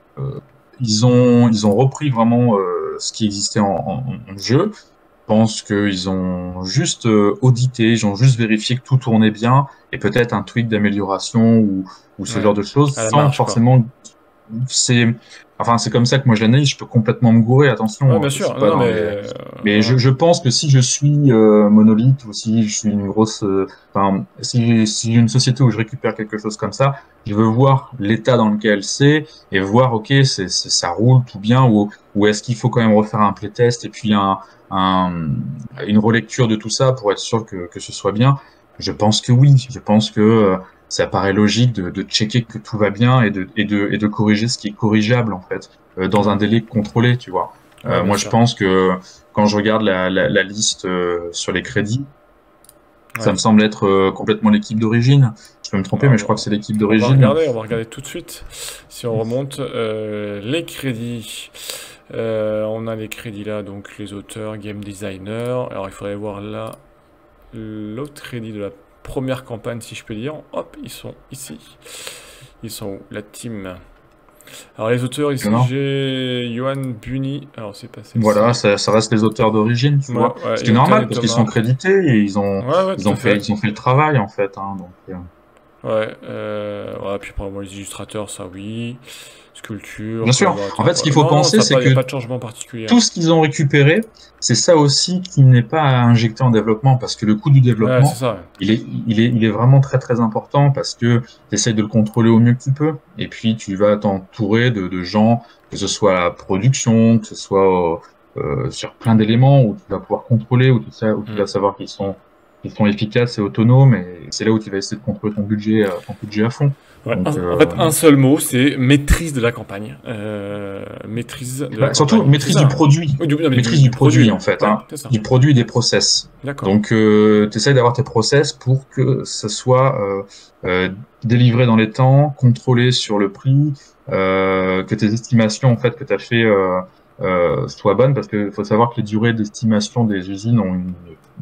Speaker 2: ils ont repris vraiment ce qui existait en jeu. Je pense qu'ils ont juste audité, ils ont juste vérifié que tout tournait bien et peut-être un tweak d'amélioration ou ce
Speaker 1: Ouais,
Speaker 2: genre de choses
Speaker 1: à la
Speaker 2: sans
Speaker 1: marge, quoi.
Speaker 2: forcément. C'est enfin c'est comme ça que moi je l'analyse. Je peux complètement me gourer.
Speaker 1: Ouais,
Speaker 2: Attention,
Speaker 1: bien
Speaker 2: je suis
Speaker 1: sûr. Non,
Speaker 2: pas
Speaker 1: non,
Speaker 2: dans
Speaker 1: mais
Speaker 2: les. Mais
Speaker 1: voilà.
Speaker 2: je pense que si je suis Monolith ou si je suis une grosse, enfin si j'ai une société où je récupère quelque chose comme ça, je veux voir l'état dans lequel c'est et voir ok ça roule tout bien ou est-ce qu'il faut quand même refaire un playtest et puis un une relecture de tout ça pour être sûr que ce soit bien. Je pense que oui. Je pense que ça paraît logique de checker que tout va bien et de corriger ce qui est corrigeable en fait dans un
Speaker 1: Ouais,
Speaker 2: délai contrôlé, tu vois.
Speaker 1: ouais, bien
Speaker 2: Moi, je
Speaker 1: sûr.
Speaker 2: pense que quand je regarde la liste sur les crédits, ça
Speaker 1: Ouais.
Speaker 2: me semble être complètement l'équipe d'origine. Je peux me tromper,
Speaker 1: Ah,
Speaker 2: mais je crois que c'est l'équipe d'origine.
Speaker 1: on va regarder tout de suite. Si on remonte les crédits, on a les crédits là, donc les auteurs, game designer. Alors il faudrait voir là l'autre crédit de la première campagne, si je peux dire. Hop, ils sont ici. Ils sont où? La team. Alors les auteurs ici,
Speaker 2: Non.
Speaker 1: j'ai Johan Buni. Alors c'est pas
Speaker 2: Voilà,
Speaker 1: celle-ci.
Speaker 2: ça reste les auteurs d'origine, tu
Speaker 1: Ouais,
Speaker 2: vois. Ce
Speaker 1: ouais,
Speaker 2: qui est
Speaker 1: Yotan
Speaker 2: normal
Speaker 1: et
Speaker 2: parce qu'ils sont
Speaker 1: Thomas.
Speaker 2: crédités et
Speaker 1: Ouais, ouais, tout à fait.
Speaker 2: ils ont fait le travail en fait. Hein, donc,
Speaker 1: Ouais, ouais, puis pour moi les illustrateurs, ça oui. Sculpture,
Speaker 2: bien sûr. En
Speaker 1: collaborateur.
Speaker 2: fait, ce qu'il faut
Speaker 1: Non, non,
Speaker 2: penser,
Speaker 1: ça
Speaker 2: c'est
Speaker 1: pas, y a
Speaker 2: que
Speaker 1: pas de changement particulier,
Speaker 2: tout
Speaker 1: hein.
Speaker 2: ce qu'ils ont récupéré, c'est ça aussi qui n'est pas à injecter en développement, parce que le coût du
Speaker 1: Ouais, c'est
Speaker 2: développement,
Speaker 1: ça. Ouais.
Speaker 2: il est vraiment très très important parce que tu essayes de le contrôler au mieux que tu peux, et puis tu vas t'entourer de gens, que ce soit à la production, que ce soit sur plein d'éléments où tu vas pouvoir contrôler, où tu
Speaker 1: Hmm.
Speaker 2: vas savoir qu'ils sont efficaces et autonomes, et c'est là où tu vas essayer de contrôler ton budget à fond.
Speaker 1: Ouais,
Speaker 2: Donc,
Speaker 1: en fait, un seul mot, c'est maîtrise de la campagne. Maîtrise de la
Speaker 2: bah, surtout
Speaker 1: campagne. C'est
Speaker 2: maîtrise
Speaker 1: ça,
Speaker 2: du
Speaker 1: hein.
Speaker 2: produit,
Speaker 1: Oui, non, mais
Speaker 2: maîtrise
Speaker 1: du
Speaker 2: du
Speaker 1: produit.
Speaker 2: produit en fait,
Speaker 1: Ouais,
Speaker 2: hein,
Speaker 1: c'est ça.
Speaker 2: du produit et des process.
Speaker 1: D'accord.
Speaker 2: Donc, tu essaies d'avoir tes process pour que ça soit délivré dans les temps, contrôlé sur le prix, que tes estimations en fait que tu as fait soient bonnes, parce qu'il faut savoir que les durées d'estimation des usines ont une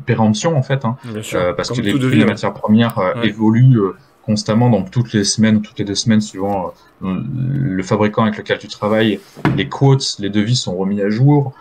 Speaker 2: péremption en fait, hein,
Speaker 1: Bien sûr.
Speaker 2: parce que
Speaker 1: Comme
Speaker 2: les
Speaker 1: tout
Speaker 2: prix des
Speaker 1: devient.
Speaker 2: matières premières
Speaker 1: Ouais.
Speaker 2: évoluent constamment, donc toutes les semaines ou toutes les 2 semaines suivant le fabricant avec lequel tu travailles, les quotes, les devis sont remis à jour.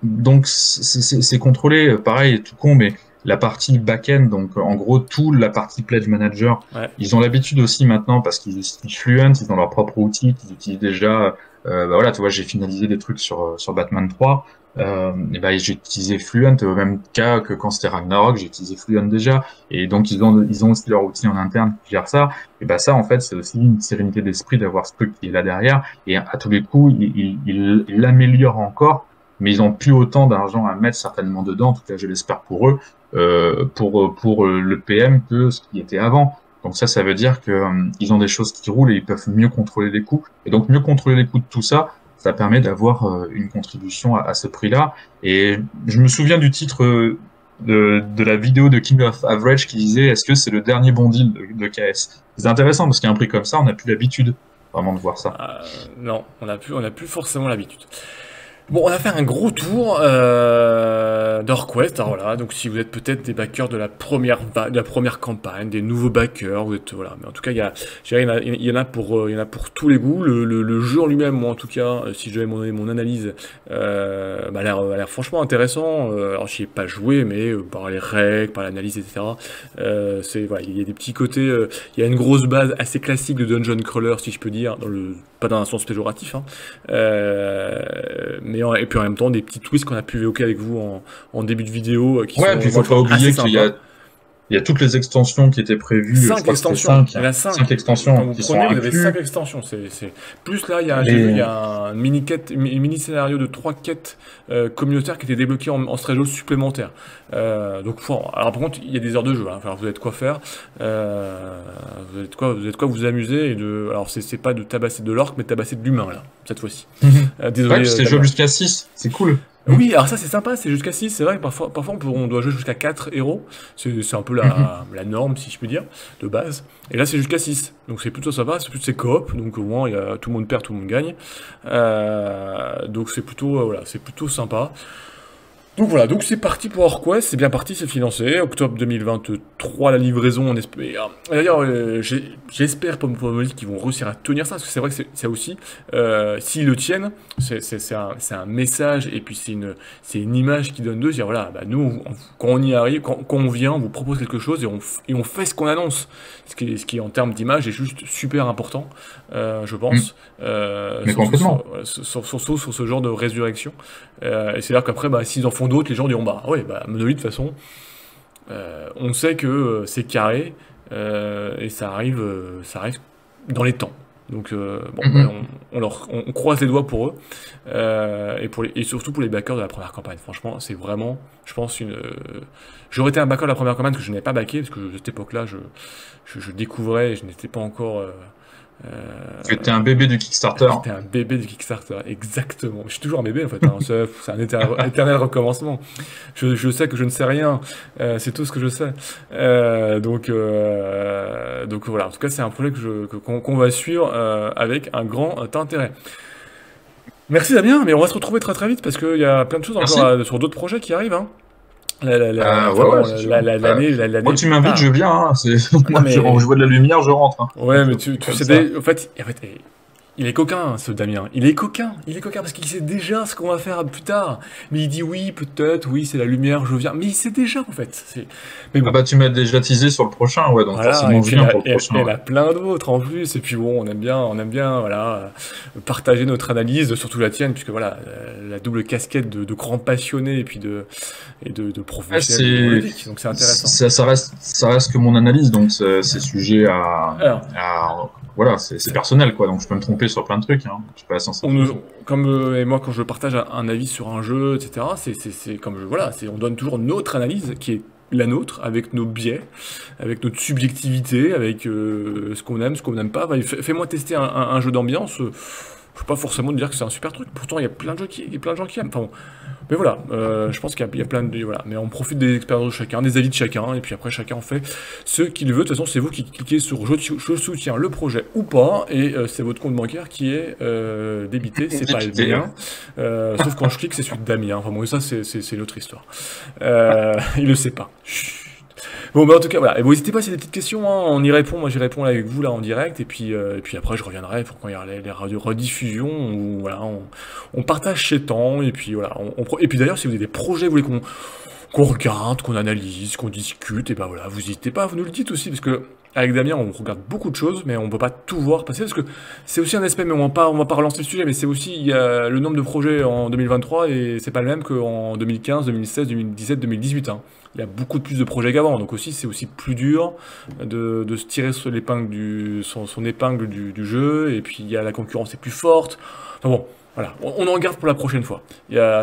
Speaker 2: Donc c'est contrôlé, pareil, tout con, mais la partie back-end, donc en gros, tout la partie Pledge Manager,
Speaker 1: Ouais.
Speaker 2: ils ont l'habitude aussi maintenant, parce qu'ils utilisent Fluent, ils ont leur propre outil, qu'ils utilisent déjà. Bah voilà, tu vois, j'ai finalisé des trucs sur Batman 3, et ben j'ai utilisé Fluent, au même cas que quand c'était Ragnarok, j'ai utilisé Fluent déjà, et donc ils ont aussi leur outil en interne qui gère ça, et ben ça, en fait, c'est aussi une sérénité d'esprit d'avoir ce truc qui est là derrière, et à tous les coups, ils l'améliorent encore, mais ils ont plus autant d'argent à mettre certainement dedans, en tout cas je l'espère pour eux, pour le PM que ce qui était avant. Donc ça veut dire que ils ont des choses qui roulent et ils peuvent mieux contrôler les coûts. Et donc mieux contrôler les coûts de tout ça, ça permet d'avoir une contribution à ce prix-là. Et je me souviens du titre de la vidéo de King of Average qui disait est-ce que c'est le dernier bon deal de KS? C'est intéressant parce qu'à un prix comme ça, on n'a plus l'habitude vraiment de voir ça.
Speaker 1: Non, on a plus forcément l'habitude. Bon, on a fait un gros tour d'Orquest. Alors voilà, donc si vous êtes peut-être des backers de la première campagne, des nouveaux backers, vous êtes voilà. Mais en tout cas, je dirais, il y en a il y en a pour tous les goûts. Le jeu en lui-même, moi en tout cas, si je devais donner mon analyse, bah, a l'air franchement intéressant. Alors j'y ai pas joué, mais par les règles, par l'analyse, etc. C'est voilà, il y a des petits côtés. Il y a une grosse base assez classique de dungeon crawler, si je peux dire, pas dans un sens péjoratif, hein. Et puis en même temps des petits twists qu'on a pu évoquer avec vous en début de vidéo qui
Speaker 2: Ouais,
Speaker 1: sont
Speaker 2: puis il
Speaker 1: moi
Speaker 2: faut
Speaker 1: je
Speaker 2: pas
Speaker 1: trouve assez
Speaker 2: oublier
Speaker 1: sympas.
Speaker 2: Il y a toutes les extensions qui étaient prévues, je
Speaker 1: 5
Speaker 2: crois que c'était
Speaker 1: extensions,
Speaker 2: 5,
Speaker 1: il y en a
Speaker 2: 5
Speaker 1: 5. Quand
Speaker 2: extensions
Speaker 1: vous
Speaker 2: qui sont
Speaker 1: prenez, vous avez 5
Speaker 2: inclus.
Speaker 1: extensions. Plus là, j'ai vu, il y
Speaker 2: Les...
Speaker 1: a un mini scénario de 3 quêtes communautaires qui étaient débloquées en stratégie supplémentaire. Donc, alors par contre, il y a des heures de jeu. Hein. Alors, vous avez de quoi faire. Vous avez de quoi vous amuser. Alors, c'est pas de tabasser de l'orque, mais de tabasser de l'humain, là, cette fois-ci.
Speaker 2: Ouais,
Speaker 1: Désolé,
Speaker 2: puis c'est jouable
Speaker 1: Damien.
Speaker 2: jusqu'à 6, c'est cool.
Speaker 1: Oui, alors ça c'est sympa, c'est jusqu'à 6, c'est vrai que parfois on doit jouer jusqu'à 4 héros, c'est un peu la norme si je puis dire, de base, et là c'est jusqu'à 6, donc c'est plutôt sympa, c'est coop, donc au moins tout le monde perd, tout le monde gagne, donc c'est plutôt, voilà, c'est plutôt sympa. Donc voilà, donc c'est parti pour Orquest, c'est bien parti, c'est financé, octobre 2023, 3 la livraison, on espère. D'ailleurs, j'espère pour Pomodoro qu'ils vont réussir à tenir ça, parce que c'est vrai que c'est aussi, s'ils le tiennent, c'est un message, et puis c'est une image qui donne d'eux, dire voilà, bah, nous, quand on y arrive, quand on vient, on vous propose quelque chose, et on fait ce qu'on annonce, ce qui en termes d'image est juste super important, je pense,
Speaker 2: Mais complètement.
Speaker 1: surtout sur ce genre de résurrection. Et c'est là qu'après, bah, s'ils en font d'autres, les gens diront bah ouais, bah Monolith de toute façon. On sait que c'est carré et ça arrive dans les temps. Donc bon, bah,
Speaker 2: Mhm.
Speaker 1: on croise les doigts pour eux et surtout pour les backers de la première campagne. Franchement, c'est vraiment, je pense, j'aurais été un backer de la première campagne que je n'avais pas backé parce que à cette époque-là, je découvrais et je n'étais pas encore.
Speaker 2: Tu étais un bébé du Kickstarter.
Speaker 1: J'étais un bébé de Kickstarter, exactement. Je suis toujours un bébé en fait, hein. C'est un éternel recommencement. Je sais que je ne sais rien, c'est tout ce que je sais. Donc voilà, en tout cas c'est un projet qu'on va suivre avec un grand intérêt. Merci Damien, mais on va se retrouver très très vite parce qu'il y a plein de choses encore
Speaker 2: Merci.
Speaker 1: sur d'autres projets qui arrivent. Hein.
Speaker 2: Ouais,
Speaker 1: Enfin
Speaker 2: ouais,
Speaker 1: bon,
Speaker 2: c'est sûr. Moi,
Speaker 1: l'année
Speaker 2: tu m'invites,
Speaker 1: part.
Speaker 2: je viens. Hein.
Speaker 1: Non
Speaker 2: Moi, je
Speaker 1: mais
Speaker 2: vois de la lumière, je rentre. Hein.
Speaker 1: ouais, mais tu
Speaker 2: Comme
Speaker 1: sais,
Speaker 2: ça.
Speaker 1: en fait, il est coquin, ce Damien. Il est coquin parce qu'il sait déjà ce qu'on va faire plus tard. Mais il dit oui, peut-être, oui, c'est la lumière, je viens. Mais il sait déjà, en fait. Mais
Speaker 2: Ah
Speaker 1: bon,
Speaker 2: bah, tu m'as déjà teasé sur le prochain, ouais, donc
Speaker 1: voilà. Et
Speaker 2: forcément, je
Speaker 1: puis
Speaker 2: viens pour le prochain,
Speaker 1: il y en
Speaker 2: ouais.
Speaker 1: a plein d'autres en plus. Et puis bon, on aime bien, voilà, partager notre analyse, surtout la tienne, puisque voilà, la double casquette de grand passionné et puis de
Speaker 2: Ouais,
Speaker 1: professionnel du monde ludique. Donc c'est intéressant.
Speaker 2: ça reste que mon analyse, donc c'est sujet
Speaker 1: Alors,
Speaker 2: voilà, c'est personnel, quoi. Donc je peux me tromper sur plein de trucs, hein. Je suis pas censé
Speaker 1: on
Speaker 2: tout
Speaker 1: ne-
Speaker 2: dire.
Speaker 1: comme et moi quand je partage un avis sur un jeu, etc. C'est comme voilà, on donne toujours notre analyse qui est la nôtre avec nos biais, avec notre subjectivité, avec ce qu'on aime, ce qu'on n'aime pas. Bah, fais-moi tester un jeu d'ambiance. Je peux pas forcément te dire que c'est un super truc. Pourtant, il y a plein de jeux il y a plein de gens qui aiment. Enfin, bon. Mais voilà, je pense qu'il y a plein de voilà. Mais on profite des expériences de chacun, des avis de chacun, et puis après chacun en fait ce qu'il veut. De toute façon, c'est vous qui cliquez sur je soutiens le projet ou pas, et c'est votre compte bancaire qui est débité. C'est pas le
Speaker 2: Dépité,
Speaker 1: mien. Sauf quand je clique, c'est celui de Damien. Enfin bon, ça c'est notre histoire. Il le sait pas. Chut. Bon, bah en tout cas, voilà. Et bon, n'hésitez pas s'il y a des petites questions, hein, on y répond. Moi, j'y réponds là avec vous là en direct. Et puis après, je reviendrai pour quand il y aura les rediffusions. Où, voilà, on partage chez temps. Et puis voilà. Et puis d'ailleurs, si vous avez des projets, vous voulez qu'on regarde, qu'on analyse, qu'on discute, et ben voilà, vous n'hésitez pas, vous nous le dites aussi, parce que avec Damien, on regarde beaucoup de choses, mais on peut pas tout voir passer, parce que c'est aussi un aspect, mais on va pas relancer le sujet, mais c'est aussi, il y a le nombre de projets en 2023, et c'est pas le même qu'en 2015, 2016, 2017, 2018, hein. Il y a beaucoup plus de projets qu'avant, donc aussi, c'est aussi plus dur de se tirer sur son épingle du jeu, et puis il y a la concurrence est plus forte. Enfin bon, voilà, on en garde pour la prochaine fois.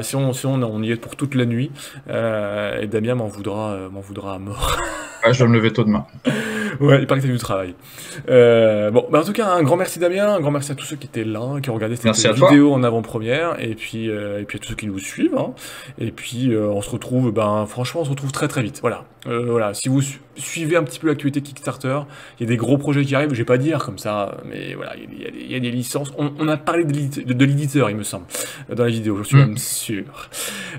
Speaker 1: Sinon, on y est pour toute la nuit. Et Damien m'en voudra à mort.
Speaker 2: Ouais, je dois me lever tôt demain.
Speaker 1: Ouais, il paraît que t'as du travail. Bon, bah en tout cas, un grand merci Damien, un grand merci à tous ceux qui étaient là, qui ont regardé cette
Speaker 2: Merci à toi.
Speaker 1: vidéo en avant-première, et puis à tous ceux qui nous suivent. Hein. Et puis on se retrouve, ben franchement, on se retrouve très très vite. Voilà, voilà. Si vous suivez un petit peu l'actualité Kickstarter, il y a des gros projets qui arrivent. Je vais pas dire comme ça, mais voilà, il y a des licences. On a parlé de l'éditeur, il me semble, dans la vidéo. Je suis
Speaker 2: Hmm.
Speaker 1: même sûr.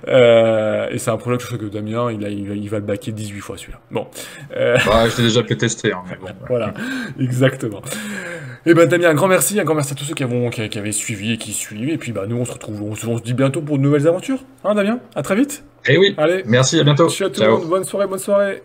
Speaker 1: Et c'est un projet que je sais que Damien, il va le baquer 18 fois celui-là. Bon.
Speaker 2: Bah, je l'ai déjà testé, hein, mais bon. Ouais.
Speaker 1: Voilà, exactement. Et ben Damien, un grand merci à tous ceux qui avaient suivi et qui suivent. Et puis bah nous on se dit bientôt pour de nouvelles aventures. Hein Damien? À très vite.
Speaker 2: Eh oui,
Speaker 1: Allez,
Speaker 2: merci, à bientôt.
Speaker 1: ciao à tout le
Speaker 2: Ciao.
Speaker 1: monde, bonne soirée, bonne soirée.